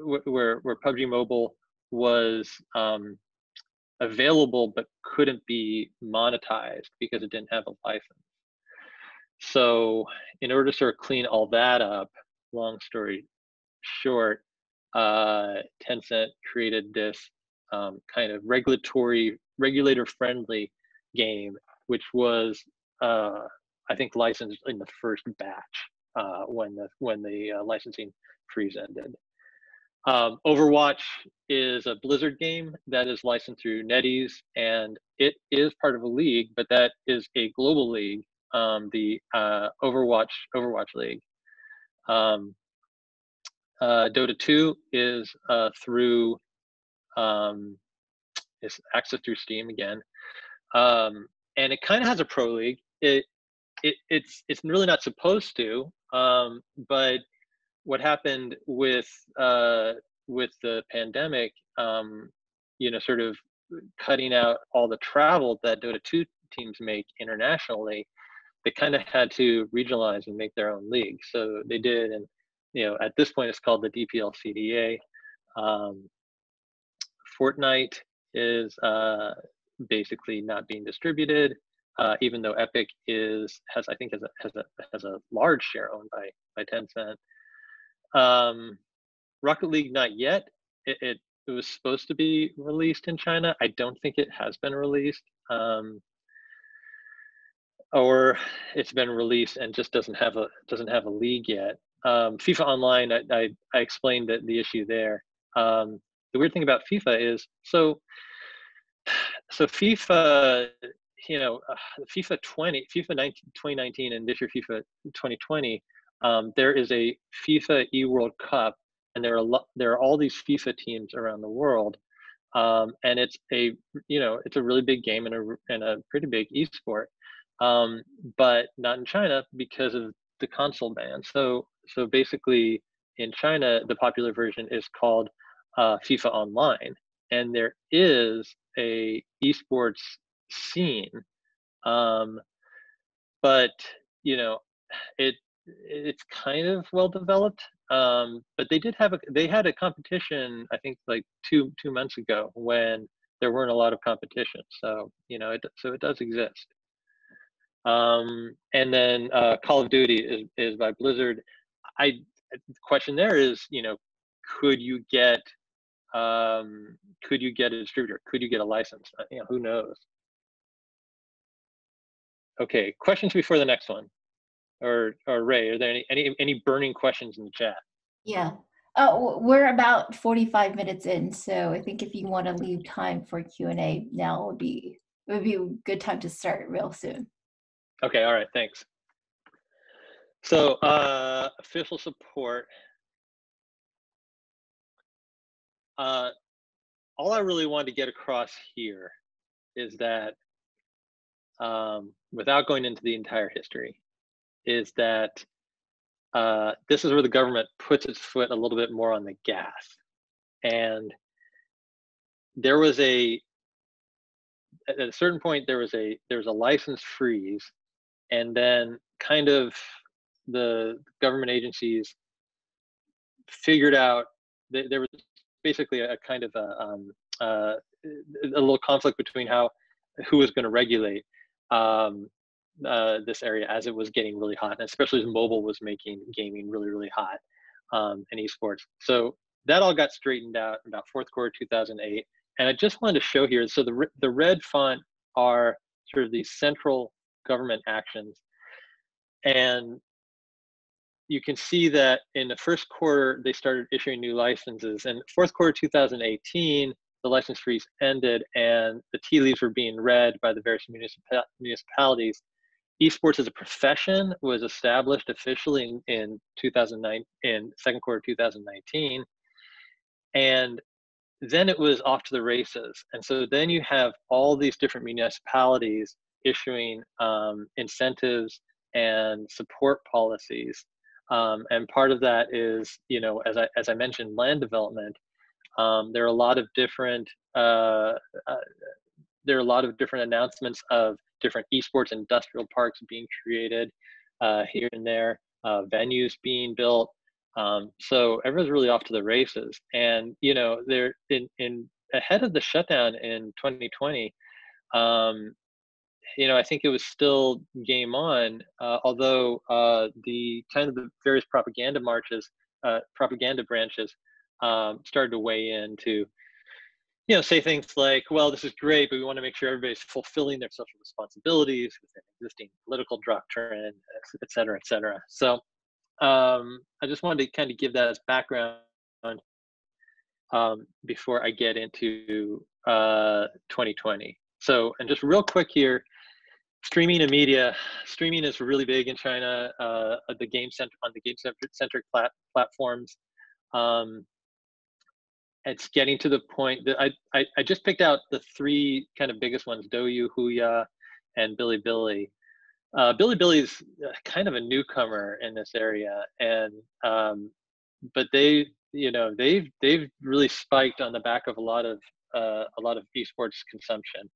where PUBG Mobile was available but couldn't be monetized because it didn't have a license. So in order to sort of clean all that up, long story short, Tencent created this kind of regulator-friendly game, which was I think licensed in the first batch when the licensing freeze ended. Overwatch is a Blizzard game that is licensed through NetEase, and it is part of a league, but that is a global league, the Overwatch League. Dota 2 is through is access through Steam again, and it kind of has a pro league. It's really not supposed to, but what happened with the pandemic, sort of cutting out all the travel that Dota 2 teams make internationally, they kind of had to regionalize and make their own league. So they did, and at this point it's called the DPL CDA. Fortnite is basically not being distributed, even though Epic has a large share owned by Tencent. Rocket League, not yet. It was supposed to be released in China. I don't think it has been released, or it's been released and just doesn't have a league yet. FIFA Online, I explained the issue there. The weird thing about FIFA is so FIFA, FIFA 2019 and this year FIFA 2020. There is a FIFA eWorld Cup, and there are all these FIFA teams around the world, and it's a really big game and a pretty big esport, but not in China because of the console ban. So basically, in China, the popular version is called FIFA Online, and there is a esports scene, but it's kind of well developed, but they had a competition, I think like two months ago, when there weren't a lot of competition. So it does exist. And then Call of Duty is by Blizzard. The question there is, could you get a distributor? Could you get a license? Who knows? Okay, questions before the next one? Or Ray, are there any burning questions in the chat? Yeah. We're about 45 minutes in, so I think if you want to leave time for Q&A now would be a good time to start real soon. Okay, all right, thanks. So official support. All I really wanted to get across here is that, without going into the entire history, is that this is where the government puts its foot a little bit more on the gas. And there was at a certain point, there was a license freeze, and then kind of the government agencies figured out that there was basically a kind of a little conflict between who was going to regulate this area as it was getting really hot, and especially as mobile was making gaming really, really hot, and esports. So that all got straightened out about fourth quarter 2008. And I just wanted to show here, so the red font are sort of these central government actions. And you can see that in the first quarter, they started issuing new licenses. And fourth quarter 2018, the license freeze ended and the tea leaves were being read by the various municipalities. Esports as a profession was established officially in 2009, in second quarter 2019. And then it was off to the races. And so then you have all these different municipalities issuing incentives and support policies. And part of that is, as I mentioned, land development. There are a lot of different there are a lot of different announcements of different esports industrial parks being created here and there, venues being built. So everyone's really off to the races. And, you know, they're in ahead of the shutdown in 2020, you know, I think it was still game on, although the kind of the various propaganda branches started to weigh in to, you know, say things like, well, this is great, but we want to make sure everybody's fulfilling their social responsibilities within existing political doctrine, et cetera, et cetera. So I just wanted to kind of give that as background before I get into 2020. So, and just real quick here, streaming and media. Streaming is really big in China. The game center on the game-centric platforms. It's getting to the point that I just picked out the three kind of biggest ones: Douyu, Huya, and Bilibili. Bilibili is kind of a newcomer in this area, and but they, you know, they've really spiked on the back of a lot of esports consumption.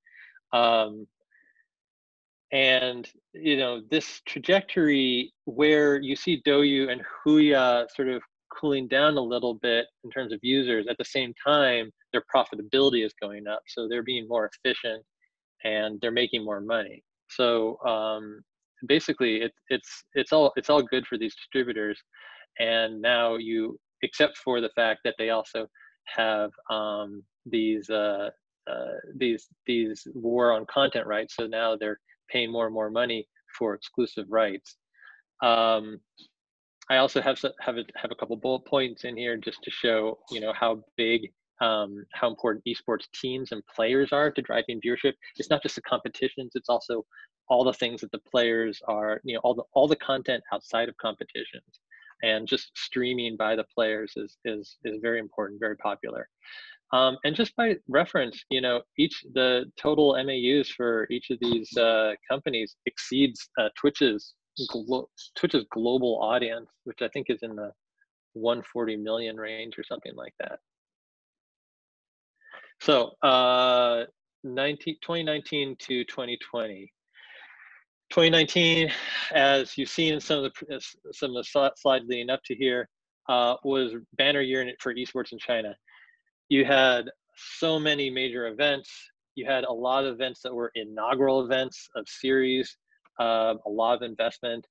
And, you know, this trajectory where you see Douyu and Huya sort of cooling down a little bit in terms of users, at the same time, their profitability is going up. So they're being more efficient and they're making more money. So basically it's all good for these distributors. And now you, except for the fact that they also have these war on content rights. So now they're paying more and more money for exclusive rights. I also have a couple bullet points in here just to show, you know, how big, how important esports teams and players are to driving viewership. It's not just the competitions; it's also all the things that the players are, you know, all the content outside of competitions, and just streaming by the players is very important, very popular. And just by reference, you know, the total MAUs for each of these companies exceeds Twitch's global audience, which I think is in the 140 million range or something like that. So 2019 to 2020. 2019, as you've seen in some of the slides leading up to here, was banner year for esports in China. You had so many major events. You had a lot of events that were inaugural events of series, a lot of investment.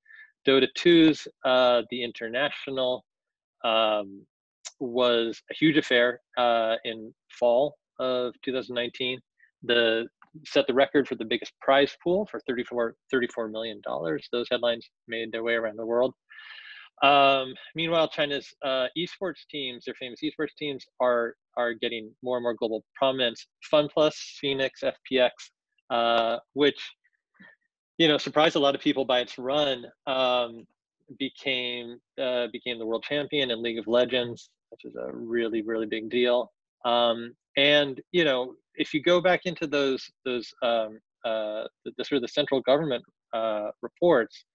Dota 2's the International was a huge affair in fall of 2019. Set the record for the biggest prize pool for $34 million. Those headlines made their way around the world. Meanwhile, China's esports teams, their famous esports teams, are getting more and more global prominence. FunPlus, Phoenix, FPX, which, you know, surprised a lot of people by its run, became the world champion in League of Legends, which is a really, really big deal. And, you know, if you go back into the sort of the central government reports,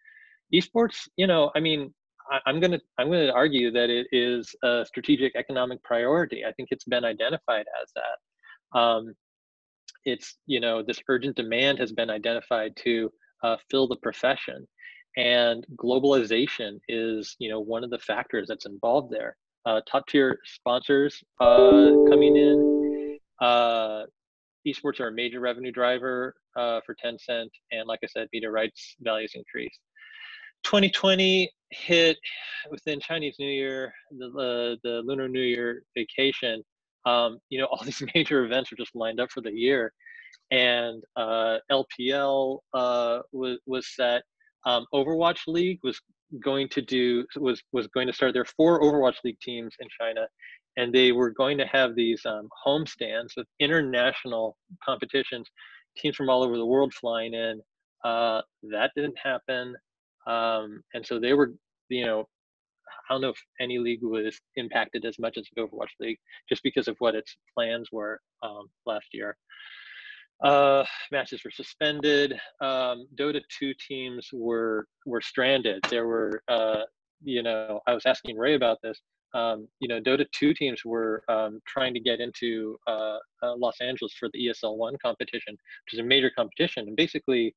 esports, you know, I mean, I'm gonna argue that it is a strategic economic priority. I think it's been identified as that. It's, you know, this urgent demand has been identified to fill the profession, and globalization is, you know, one of the factors that's involved there. Top tier sponsors coming in. Esports are a major revenue driver for Tencent, and like I said, media rights values increase. 2020 hit within Chinese New Year, the Lunar New Year vacation. You know, all these major events were just lined up for the year, and LPL was set. Overwatch League was going to start their 4 Overwatch League teams in China, and they were going to have these home stands with international competitions, teams from all over the world flying in. That didn't happen. And so they were, you know, I don't know if any league was impacted as much as the Overwatch League, just because of what its plans were last year. Matches were suspended. Dota 2 teams were stranded. There were, you know, I was asking Ray about this. Dota 2 teams were trying to get into Los Angeles for the ESL1 competition, which is a major competition. And basically,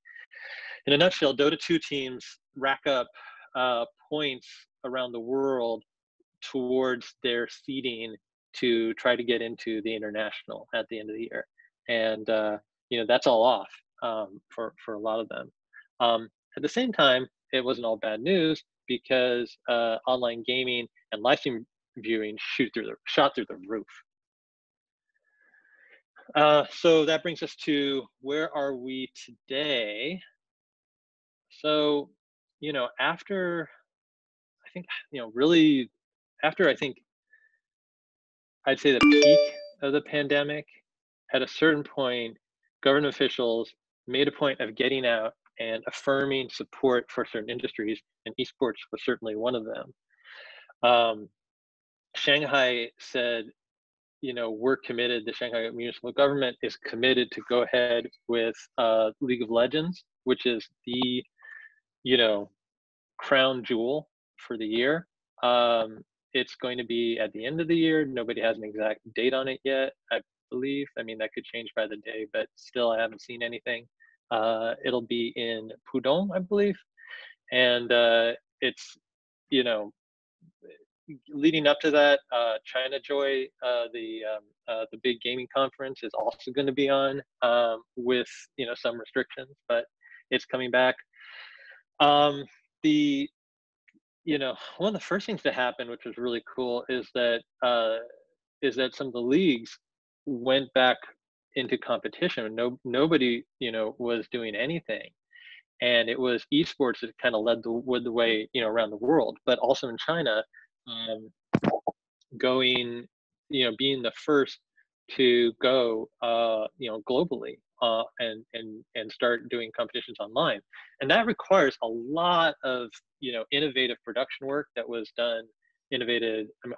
in a nutshell, Dota 2 teams rack up points around the world towards their seeding to try to get into the international at the end of the year. And, that's all off for a lot of them. At the same time, it wasn't all bad news because online gaming and live stream viewing shot through the roof. So that brings us to where are we today? So, after I think, I'd say the peak of the pandemic, at a certain point, government officials made a point of getting out and affirming support for certain industries, and esports was certainly one of them. Shanghai said, we're committed, the Shanghai municipal government is committed to go ahead with League of Legends, which is the, crown jewel for the year. It's going to be at the end of the year. Nobody has an exact date on it yet, I believe. I mean, that could change by the day, but still I haven't seen anything. It'll be in Pudong, I believe. And it's, leading up to that, China Joy, the big gaming conference, is also going to be on with some restrictions, but it's coming back. One of the first things to happen, which was really cool, is that some of the leagues went back into competition. Nobody was doing anything, and it was esports that kind of led the way around the world, but also in China, being the first to go globally and start doing competitions online. And that requires a lot of innovative production work that was done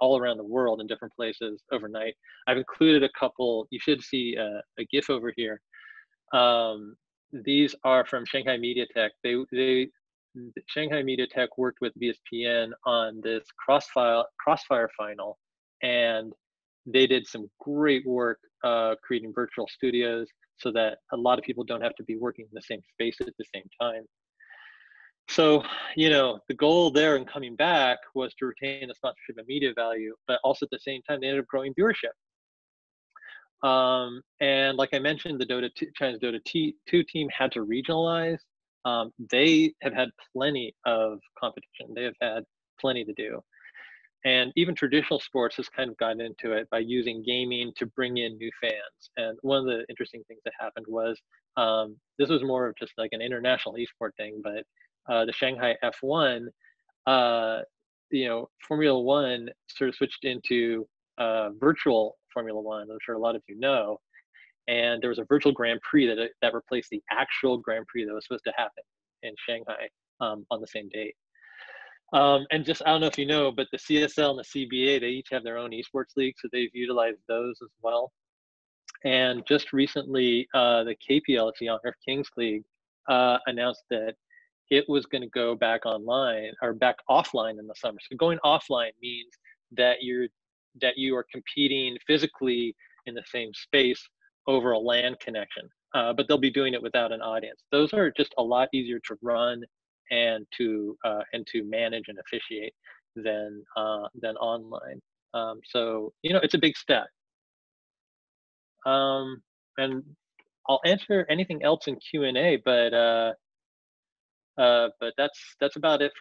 all around the world in different places overnight. I've included a couple. You should see a GIF over here. These are from Shanghai MediaTek. Shanghai MediaTek worked with VSPN on this Crossfire final, and they did some great work creating virtual studios so that a lot of people don't have to be working in the same space at the same time. So, the goal there in coming back was to retain the sponsorship and media value, but also at the same time, they ended up growing viewership. And like I mentioned, China's Dota 2 team had to regionalize. They have had plenty of competition. They have had plenty to do. And even traditional sports has kind of gotten into it by using gaming to bring in new fans. And one of the interesting things that happened was, this was more of just like an international esport thing, but the Shanghai F1, Formula One sort of switched into virtual Formula One, I'm sure a lot of you know. And there was a virtual Grand Prix that replaced the actual Grand Prix that was supposed to happen in Shanghai on the same date. And just, I don't know if you know, but the CSL and the CBA, they each have their own esports league, so they've utilized those as well. And just recently, the KPL, it's the On Earth Kings League, announced that it was going to go back online or back offline in the summer. So going offline means that you are competing physically in the same space over a LAN connection, but they'll be doing it without an audience. Those are just a lot easier to run and to manage and officiate than online. So it's a big step. And I'll answer anything else in Q&A, but that's about it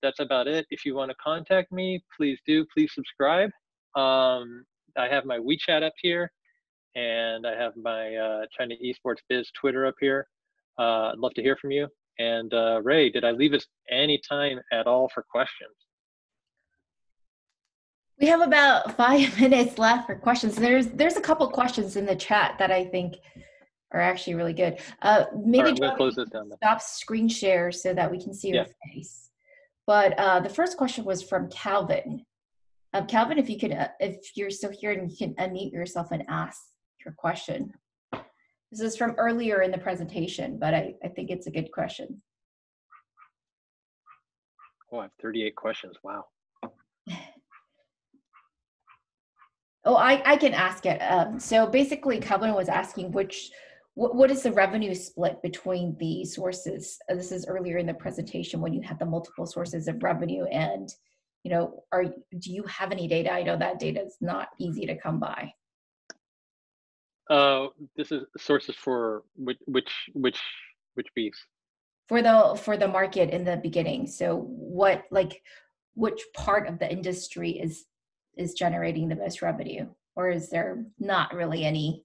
that's about it. If you want to contact me, please do. Please subscribe. I have my WeChat up here, and I have my China Esports Biz Twitter up here. I'd love to hear from you. And Ray, did I leave us any time at all for questions? We have about 5 minutes left for questions. There's a couple questions in the chat that I think are actually really good. Maybe I'm gonna close this down. Stop screen share so that we can see your face. But the first question was from Calvin. Calvin, if you're still here and you can unmute yourself and ask your question. This is from earlier in the presentation, but I think it's a good question. Oh, I have 38 questions. Wow. Oh, I can ask it. So basically, Calvin was asking what is the revenue split between the sources? This is earlier in the presentation when you had the multiple sources of revenue, and do you have any data? I know that data is not easy to come by. This is sources for which piece? For the market in the beginning. So which part of the industry is generating the most revenue, or is there not really any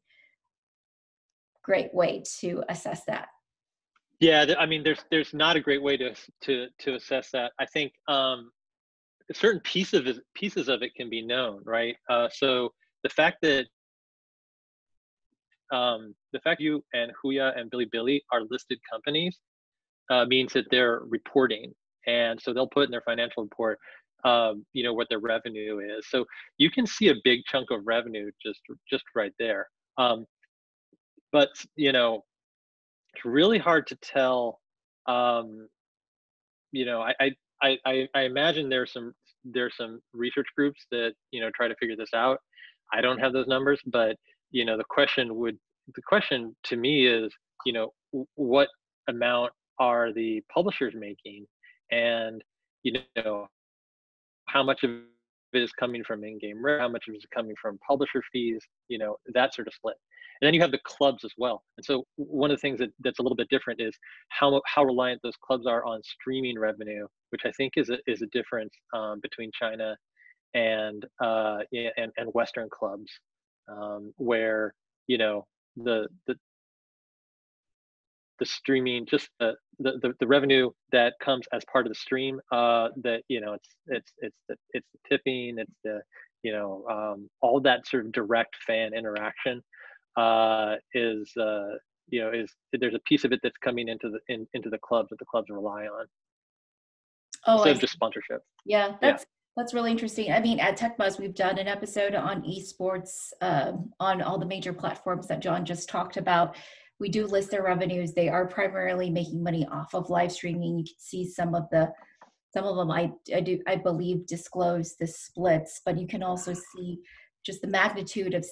great way to assess that? Yeah, I mean, there's not a great way to assess that. I think certain pieces of it can be known, right? So the fact that you and Huya and Bilibili are listed companies means that they're reporting, and so they'll put in their financial report, what their revenue is. So you can see a big chunk of revenue just right there. But it's really hard to tell. I imagine there's some research groups that try to figure this out. I don't have those numbers, but the question to me is, what amount are the publishers making, and how much of it is coming from in-game rare, how much of it is coming from publisher fees, that sort of split. And then you have the clubs as well. And so one of the things that's a little bit different is how reliant those clubs are on streaming revenue, which I think is a difference between China and Western clubs, where the streaming, just the revenue that comes as part of the stream, that it's the tipping, it's the all that sort of direct fan interaction, is there's a piece of it that's coming into the clubs that the clubs rely on, instead of just sponsorship. Yeah, that's really interesting. I mean, at TechBuzz, we've done an episode on esports on all the major platforms that John just talked about. We do list their revenues. They are primarily making money off of live streaming. You can see some of them I believe disclose the splits, but you can also see just the magnitude of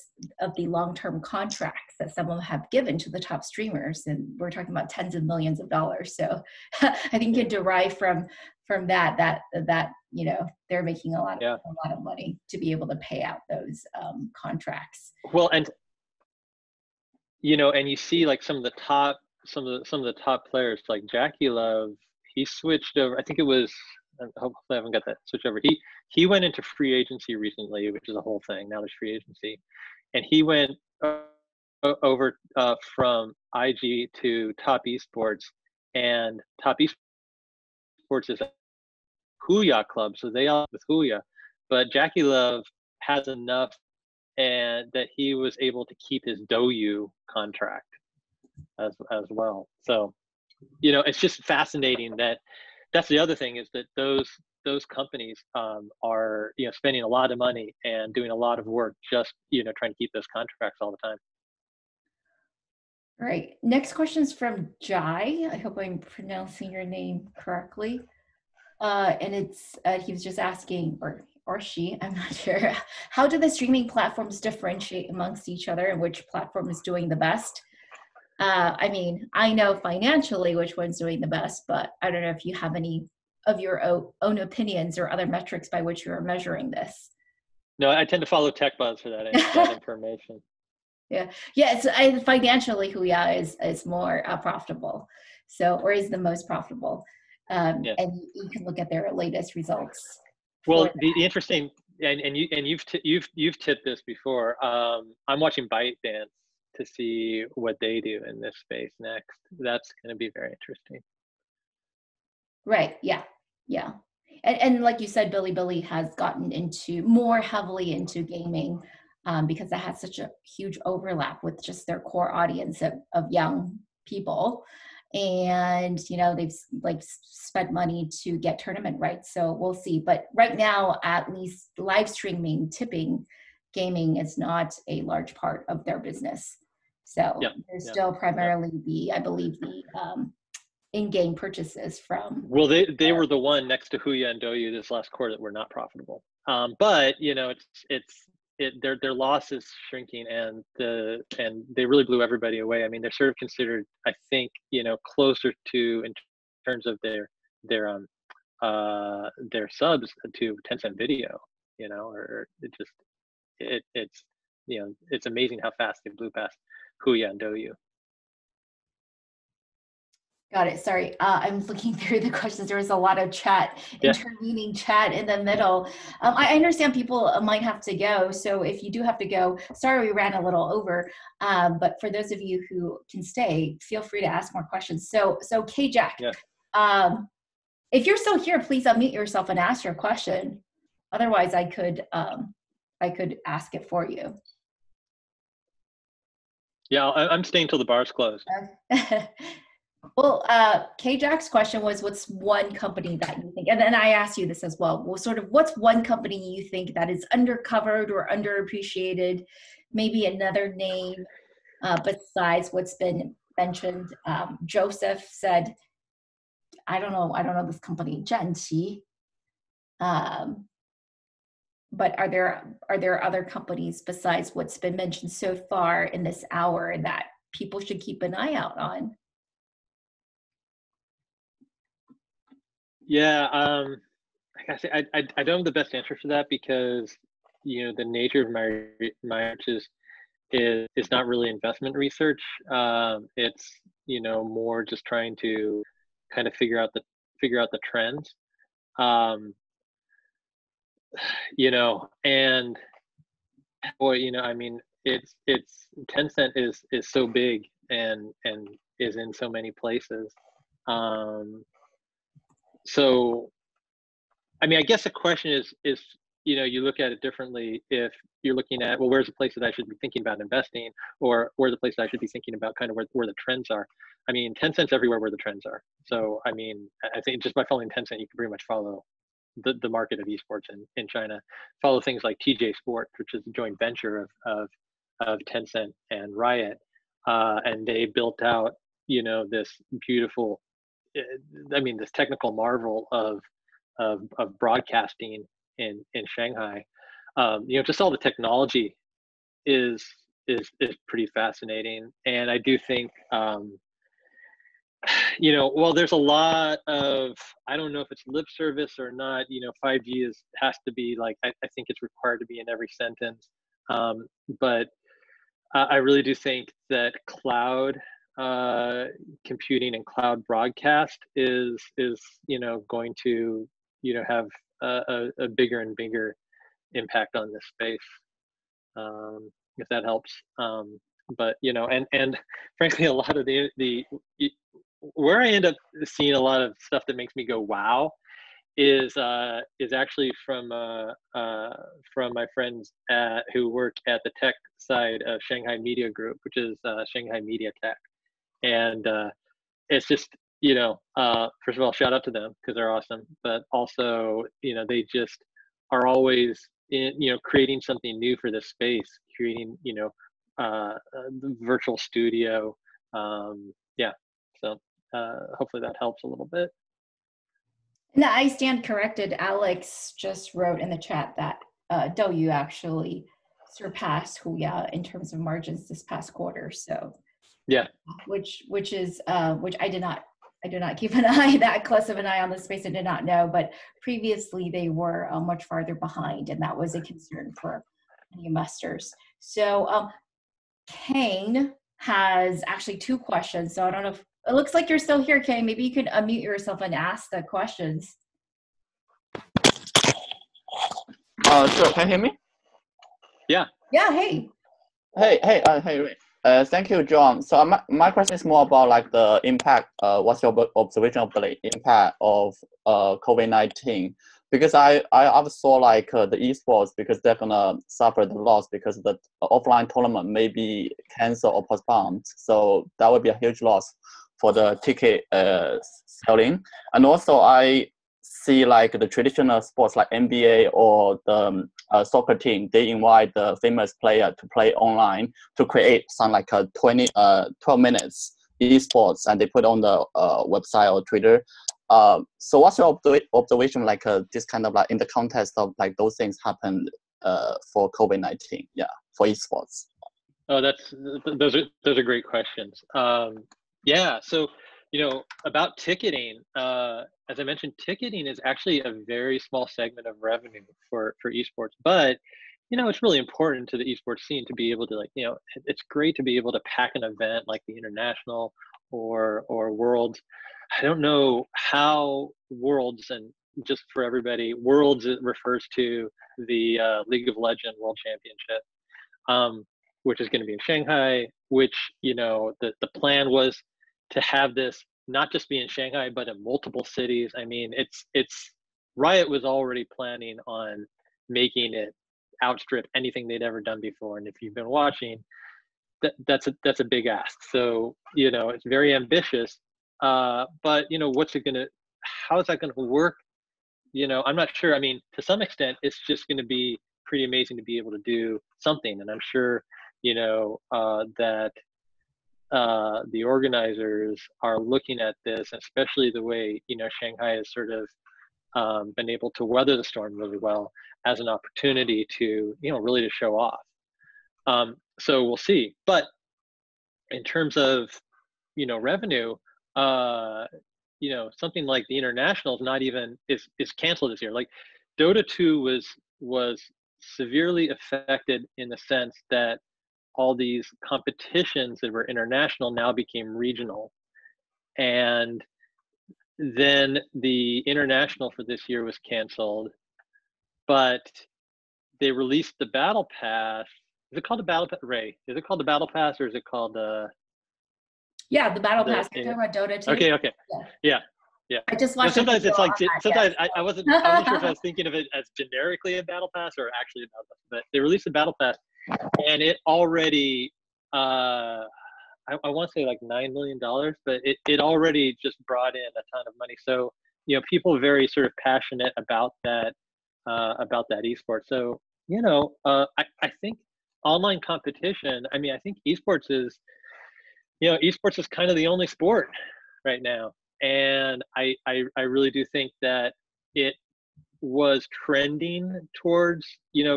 the long-term contracts that some of them have given to the top streamers, and we're talking about tens of millions of dollars. So I think you can derive from that they're making a lot of money to be able to pay out those contracts. Well, and and you see like some of the top players like Jackie Love, he switched over. I think it was, hopefully I haven't got that switch over. He went into free agency recently, which is a whole thing. Now there's free agency, and he went over from IG to Top Esports, and Top Esports is a Huya club, so they all with Huya, but Jackie Love has enough, and that he was able to keep his DouYu contract as well. So, it's just fascinating that's the other thing, is that those companies are spending a lot of money and doing a lot of work just trying to keep those contracts all the time. All right. Next question is from Jai. I hope I'm pronouncing your name correctly. And it's he was just asking, or she, I'm not sure, how do the streaming platforms differentiate amongst each other, and which platform is doing the best? I mean, I know financially which one's doing the best, but I don't know if you have any of your own opinions or other metrics by which you are measuring this. No, I tend to follow TechBuzz for that information. Yeah. It's financially Huya is more profitable, or is the most profitable. And you can look at their latest results. Well, the interesting, and you've tipped this before. I'm watching ByteDance to see what they do in this space next. That's going to be very interesting. Right. Yeah. And like you said, Bilibili has gotten more heavily into gaming because it has such a huge overlap with just their core audience of young people. And they've spent money to get tournament rights, so we'll see. But right now, at least live streaming, tipping, gaming is not a large part of their business. So there's still primarily I believe the in-game purchases from. Well, they were the one next to Huya and DouYu this last quarter that were not profitable. But it's their loss is shrinking, and they really blew everybody away. I mean, they're sort of considered, I think, closer to, in terms of their subs, to Tencent Video, or it's amazing how fast they blew past Huya and Douyu. Got it. Sorry, I'm looking through the questions. There was a lot of chat, intervening chat in the middle. I understand people might have to go, so if you do have to go, sorry we ran a little over, but for those of you who can stay, feel free to ask more questions. So K-Jack, if you're still here, please unmute yourself and ask your question. Otherwise, I could ask it for you. Yeah, I'm staying till the bar's closed. Well, K-Jack's question was, what's one company that you think, and then I asked you this as well, what's one company you think that is undercovered or underappreciated, maybe another name besides what's been mentioned? Joseph said, I don't know this company, Zhanqi. But are there other companies besides what's been mentioned so far in this hour that people should keep an eye out on? Yeah, like I say, I don't have the best answer for that, because the nature of my research is not really investment research. It's more just trying to kind of figure out the trends. And boy, I mean, it's Tencent is so big and is in so many places. So, I mean, I guess the question is, you look at it differently if you're looking at, well, where's the place that I should be thinking about investing, or where's the place that I should be thinking about kind of where the trends are. I mean, Tencent's everywhere where the trends are. So, I mean, I think just by following Tencent, you can pretty much follow the market of esports in China. Follow things like TJ Sport, which is a joint venture of Tencent and Riot, and they built out, this beautiful, I mean, this technical marvel of broadcasting in Shanghai. Just all the technology is pretty fascinating, and I do think, well, there's a lot of, I don't know if it's lip service or not. 5G has to be, like, I think it's required to be in every sentence, but I really do think that cloud computing and cloud broadcast is going to have a bigger and bigger impact on this space, if that helps. But and frankly, a lot of the where I end up seeing a lot of stuff that makes me go wow is actually from my friends who work at the tech side of Shanghai Media Group, which is Shanghai Media Tech. And it's just, first of all, shout out to them because they're awesome, but also, they just are always creating something new for this space, creating, the virtual studio. So hopefully that helps a little bit. No, I stand corrected. Alex just wrote in the chat that Douyu actually surpassed Huya in terms of margins this past quarter. So yeah, which I did not keep an eye that close of an eye on the space. I did not know, but previously they were much farther behind, and that was a concern for many investors. So Kane has actually two questions. So I don't know if it looks like you're still here, Kane. Maybe you can unmute yourself and ask the questions. Sure. Can you hear me? Yeah. Yeah. Hey. Hey, Ray. Thank you, John. So my question is more about like the impact. What's your observation of the impact of COVID-19? Because I also saw like the esports, because they're gonna suffer the loss because the offline tournament may be canceled or postponed. So that would be a huge loss for the ticket selling. And also I see like the traditional sports like NBA or the soccer team, they invite the famous player to play online to create some like a 12 minutes esports, and they put on the website or Twitter. So what's your observation like this kind of like in the context of like those things happen? for COVID-19? Yeah, for esports. Oh, those are great questions. Yeah, so about ticketing. As I mentioned, ticketing is actually a very small segment of revenue for esports, but it's really important to the esports scene to be able to it's great to be able to pack an event like the International or Worlds. I don't know how Worlds, and just for everybody, Worlds, it refers to the League of Legends World Championship, which is going to be in Shanghai, which, the plan was to have this not just be in Shanghai, but in multiple cities. I mean, it's Riot was already planning on making it outstrip anything they'd ever done before. And if you've been watching, that's a big ask. So, it's very ambitious, but how is that going to work? I'm not sure. I mean, to some extent, it's just going to be pretty amazing to be able to do something. And I'm sure, that the organizers are looking at this, especially the way, Shanghai has sort of been able to weather the storm really well, as an opportunity to, really to show off. So we'll see. But in terms of, revenue, something like the International is not even is canceled this year. Like Dota 2 was severely affected in the sense that all these competitions that were international now became regional, and then the International for this year was canceled, but they released the Battle Pass. Is it called the Battle Pass, Ray? Is it called the Battle Pass, or is it called Yeah, the Battle Pass. You're talking about Dota 2? Okay. Yeah. I just watched. Sometimes it's like I wasn't sure if I was thinking of it as generically a Battle Pass or actually a Battle Pass. But they released the Battle Pass, and it already I want to say like $9 million, but it already just brought in a ton of money. So people are very sort of passionate about that esport. So I think online competition. I mean, I think esports is kind of the only sport right now. And I really do think that it was trending towards,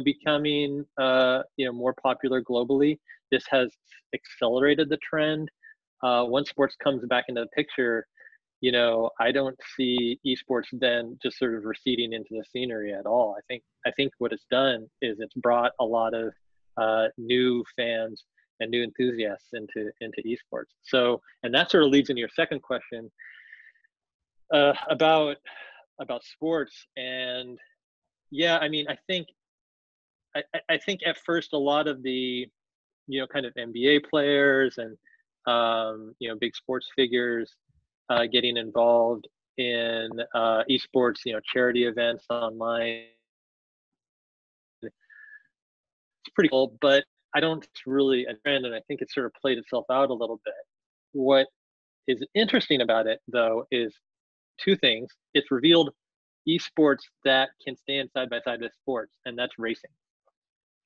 becoming, more popular globally. This has accelerated the trend. Once sports comes back into the picture, I don't see esports then just sort of receding into the scenery at all. I think what it's done is it's brought a lot of new fans and new enthusiasts into esports. So, and that sort of leads into your second question about sports. And yeah, I mean, I think at first a lot of the kind of NBA players and big sports figures getting involved in esports, charity events online. It's pretty cool, but I don't really a trend, and I think it sort of played itself out a little bit. What is interesting about it, though, is two things. It's revealed esports that can stand side by side with sports, and that's racing.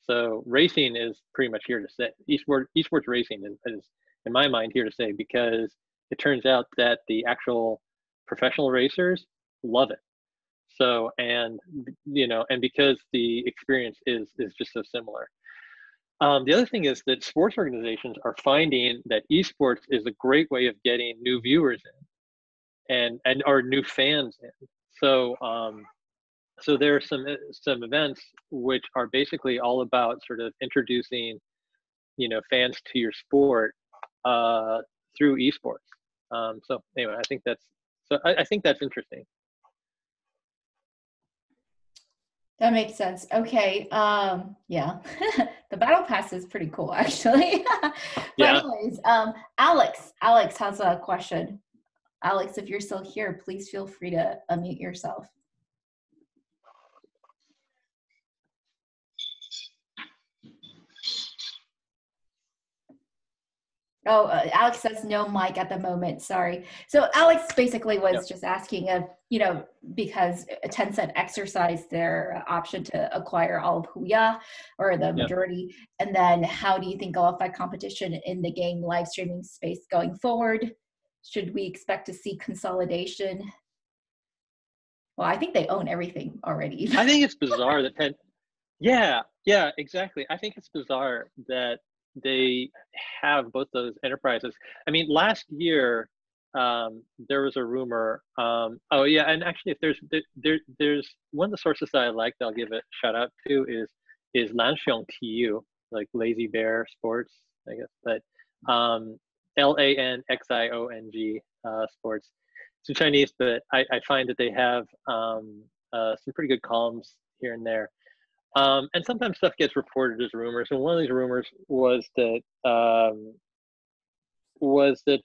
So racing is pretty much here to stay. Esports racing is, in my mind, here to stay, because it turns out that the actual professional racers love it. So, and because the experience is just so similar. The other thing is that sports organizations are finding that esports is a great way of getting new viewers in and or new fans in. So so there are some events which are basically all about sort of introducing fans to your sport through esports. So anyway, I think that's interesting. That makes sense. Okay. Yeah. The Battle Pass is pretty cool, actually. But Yeah. anyways, Alex has a question. Alex, if you're still here, please feel free to unmute yourself. Oh, Alex says no mic at the moment. Sorry. So Alex basically was just asking if, because Tencent exercised their option to acquire all of Huya, or the majority, and then how do you think it'll affect competition in the game live streaming space going forward? Should we expect to see consolidation? Well, I think they own everything already. I think it's bizarre that Yeah, yeah, exactly. I think it's bizarre that they have both those enterprises. I mean, last year there was a rumor. Oh yeah, and actually, if there's one of the sources that I like that I'll give a shout out to is Lanxiong TU, like Lazy Bear Sports, I guess, but LANXIONG Sports. It's in Chinese, but I find that they have some pretty good columns here and there. And sometimes stuff gets reported as rumors, and one of these rumors was that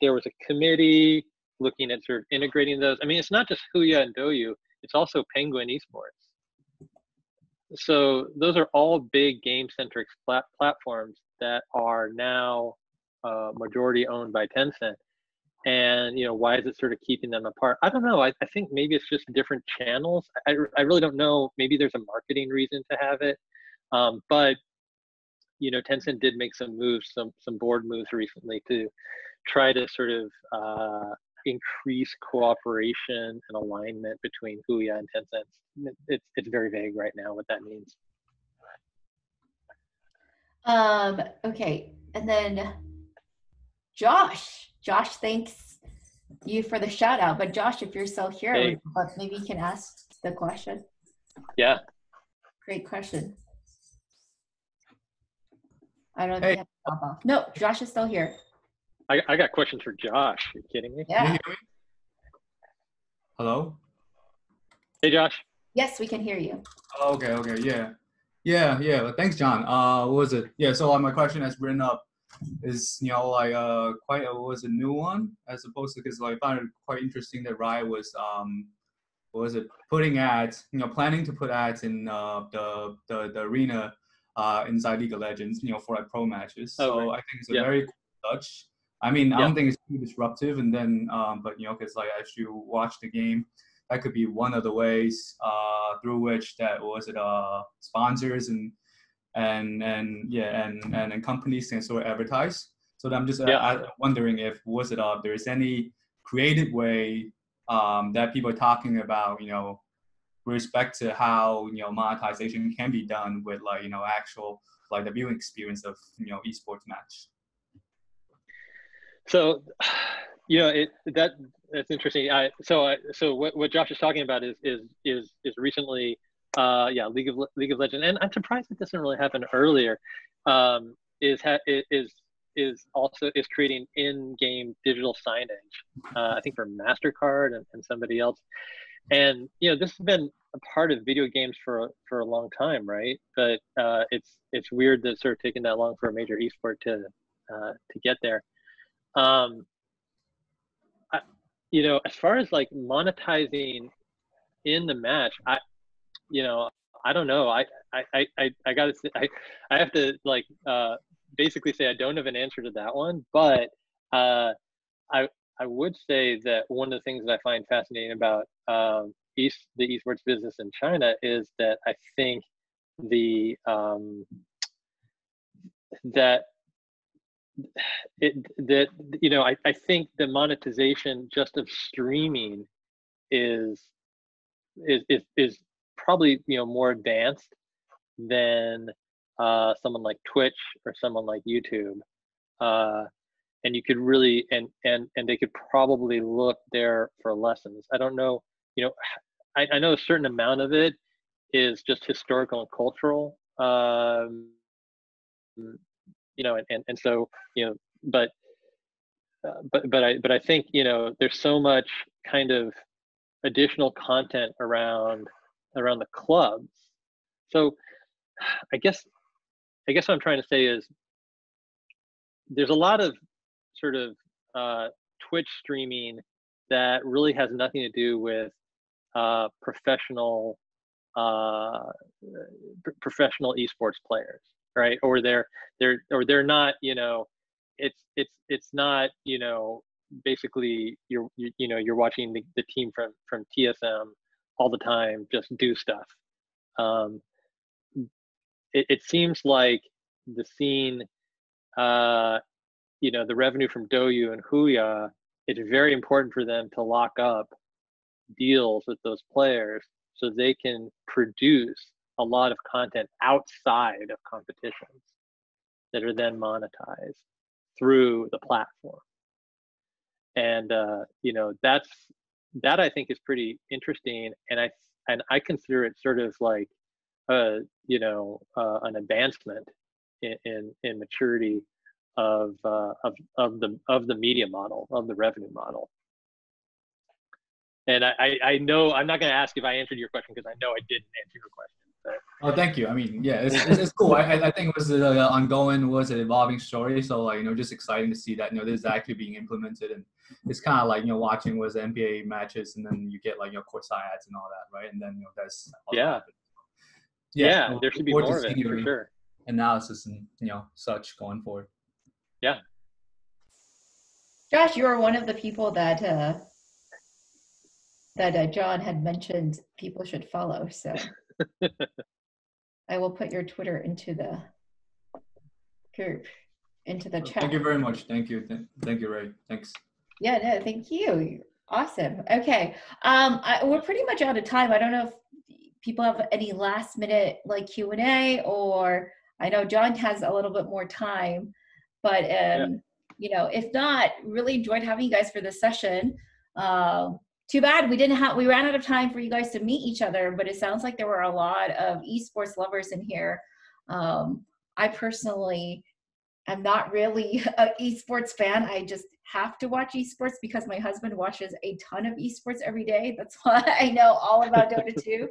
there was a committee looking at sort of integrating those. I mean, it's not just Huya and Douyu; it's also Penguin Esports. So those are all big game-centric platforms that are now majority owned by Tencent. And why is it sort of keeping them apart? I don't know. I think maybe it's just different channels. I really don't know. Maybe there's a marketing reason to have it. But Tencent did make some moves, some board moves recently to try to sort of increase cooperation and alignment between Huya and Tencent. It's very vague right now what that means. Okay, and then Josh, thanks you for the shout out. But Josh, if you're still here, Hey. maybe you can ask the question. Yeah. Great question. I don't know if you have to drop off. No, Josh is still here. I got questions for Josh. Are you kidding me? Yeah. Can you hear me? Hello? Hey, Josh. Yes, we can hear you. Okay, yeah. Well, thanks, John. What was it? Yeah, so my question as written up is, like quite was a new one, as opposed to, because I found it quite interesting that Riot was putting ads, planning to put ads in the arena inside League of Legends, for like pro matches. Oh, so right. I think it's a very cool touch. I mean, I don't think it's too disruptive, and then but because like as you watch the game, that could be one of the ways through which that sponsors and companies can sort of advertise. So I'm just wondering if there's any creative way that people are talking about, with respect to how monetization can be done with actual the viewing experience of esports match. So, that's interesting. So what Josh is talking about is recently, League of Legends, and I'm surprised it doesn't really happen earlier. Is creating in-game digital signage. I think for MasterCard and somebody else, and this has been a part of video games for a long time, right? But it's weird that it's sort of taken that long for a major esport to get there. As far as like monetizing in the match, I don't know. I gotta say, I have to basically say I don't have an answer to that one, but I would say that one of the things that I find fascinating about the esports business in China is that I think I think the monetization just of streaming is probably more advanced than someone like Twitch or someone like YouTube, and you could really and they could probably look there for lessons. I don't know, I know a certain amount of it is just historical and cultural, and so but I think there's so much kind of additional content around the clubs. So I guess what I'm trying to say is there's a lot of sort of Twitch streaming that really has nothing to do with professional esports players, right? Or they're not, it's not, basically you're watching the team from TSM all the time just do stuff. It seems like the scene, the revenue from Douyu and Huya, it's very important for them to lock up deals with those players so they can produce a lot of content outside of competitions that are then monetized through the platform. And you know, that I think is pretty interesting, and I consider it sort of like you know, an advancement in maturity of the media model, of the revenue model. And I know I'm not going to ask if I answered your question, because I know I didn't answer your question. But. Oh, thank you. I mean, yeah, it's cool. I think it was an ongoing, was an evolving story. So like, you know, just exciting to see that, you know, this is actually being implemented, and it's kind of like, you know, watching was NBA matches, and then you get like, you know, courtside ads and all that, right? And then, you know, that's yeah, yeah. There should be more of it for sure. Analysis and, you know, such going forward. Yeah. Josh, you are one of the people that John had mentioned people should follow. So I will put your Twitter into the group, into the chat. Thank you very much. Thank you. Thank you, Ray. Thanks. Yeah, no, thank you. Awesome. Okay. We're pretty much out of time. I don't know if people have any last minute like Q&A, or I know John has a little bit more time, but you know, if not, really enjoyed having you guys for this session. Too bad we ran out of time for you guys to meet each other, but it sounds like there were a lot of esports lovers in here. I personally am not really an esports fan. I just have to watch esports because my husband watches a ton of esports every day. That's why I know all about Dota 2.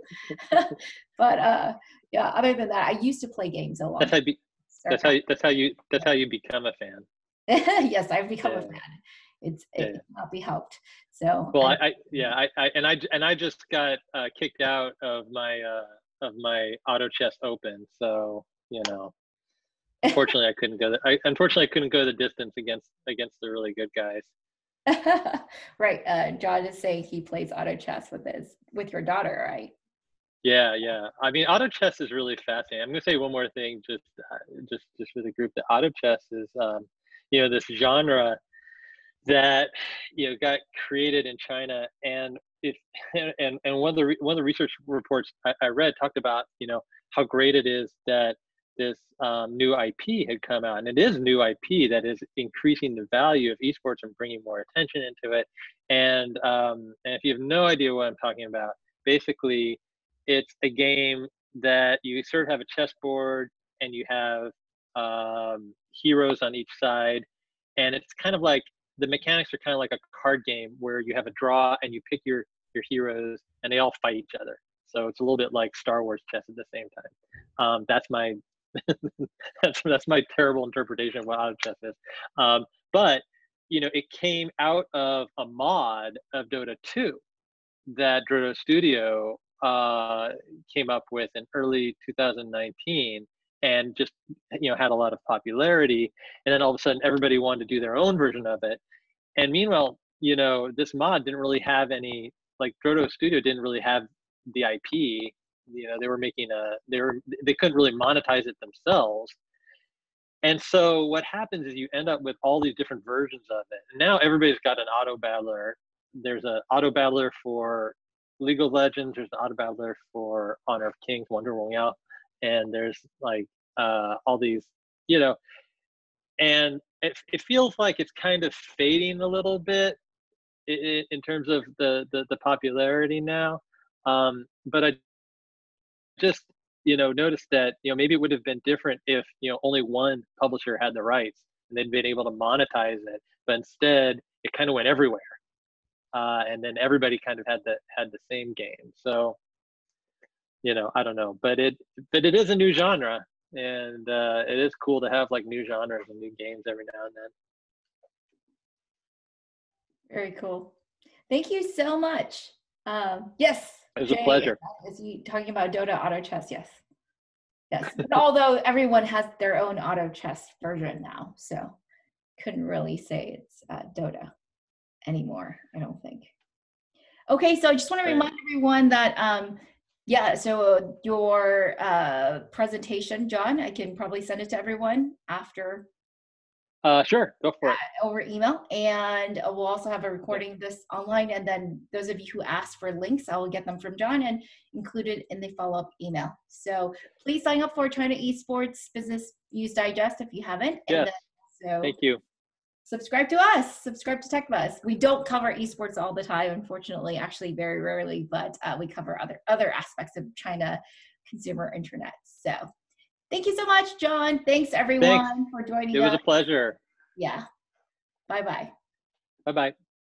But yeah, other than that, I used to play games a lot. That's how you become a fan. Yes, I've become a fan. It cannot be helped. So well, I just got kicked out of my auto chess open. So, you know, unfortunately I couldn't go. Unfortunately, I couldn't go the distance against the really good guys. Right. John is saying he plays auto chess with your daughter, right? Yeah. I mean, auto chess is really fascinating. I'm gonna say one more thing, just for the group. That auto chess is, you know, this genre that, you know, got created in China, and one of the research reports I read talked about, you know, how great it is that this new IP had come out, and it is new IP that is increasing the value of esports and bringing more attention into it. And if you have no idea what I'm talking about, basically it's a game that you sort of have a chessboard, and you have heroes on each side, and it's kind of like, the mechanics are kind of like a card game where you have a draw and you pick your heroes, and they all fight each other. So it's a little bit like Star Wars chess at the same time. That's my that's my terrible interpretation of what auto chess is. But, you know, it came out of a mod of Dota 2 that Dota Studio came up with in early 2019, and just, you know, had a lot of popularity. And then all of a sudden everybody wanted to do their own version of it. And meanwhile, you know, this mod didn't really have any, like, Dota Studio didn't really have the IP. You know, they were making they couldn't really monetize it themselves. And so what happens is you end up with all these different versions of it. And now everybody's got an auto battler. There's an auto battler for League of Legends. There's an auto battler for Honor of Kings, Wonder Royale. And there's like all these, you know, and it feels like it's kind of fading a little bit in terms of the popularity now. But I just, you know, noticed that, you know, maybe it would have been different if, you know, only one publisher had the rights and they'd been able to monetize it. But instead, it kind of went everywhere, and then everybody kind of had the same game. So, you know, I don't know, but it is a new genre, and it is cool to have like new genres and new games every now and then. Very cool. Thank you so much. Yes. It was a pleasure. Is you talking about Dota auto chess? Yes. Yes. But although everyone has their own auto chess version now, so couldn't really say it's Dota anymore, I don't think. Okay, so I just want to remind everyone that yeah, so your presentation, John, I can probably send it to everyone after Sure, go for it. over email, and we'll also have a recording of this online, and then those of you who ask for links, I will get them from John and include it in the follow-up email. So please sign up for China Esports Business News Digest if you haven't. Yes, And then, thank you. subscribe to us, subscribe to TechBuzz. We don't cover esports all the time, unfortunately, actually very rarely, but we cover other aspects of China consumer internet. So thank you so much, John. Thanks everyone for joining us. It was a pleasure. Yeah. Bye-bye. Bye-bye.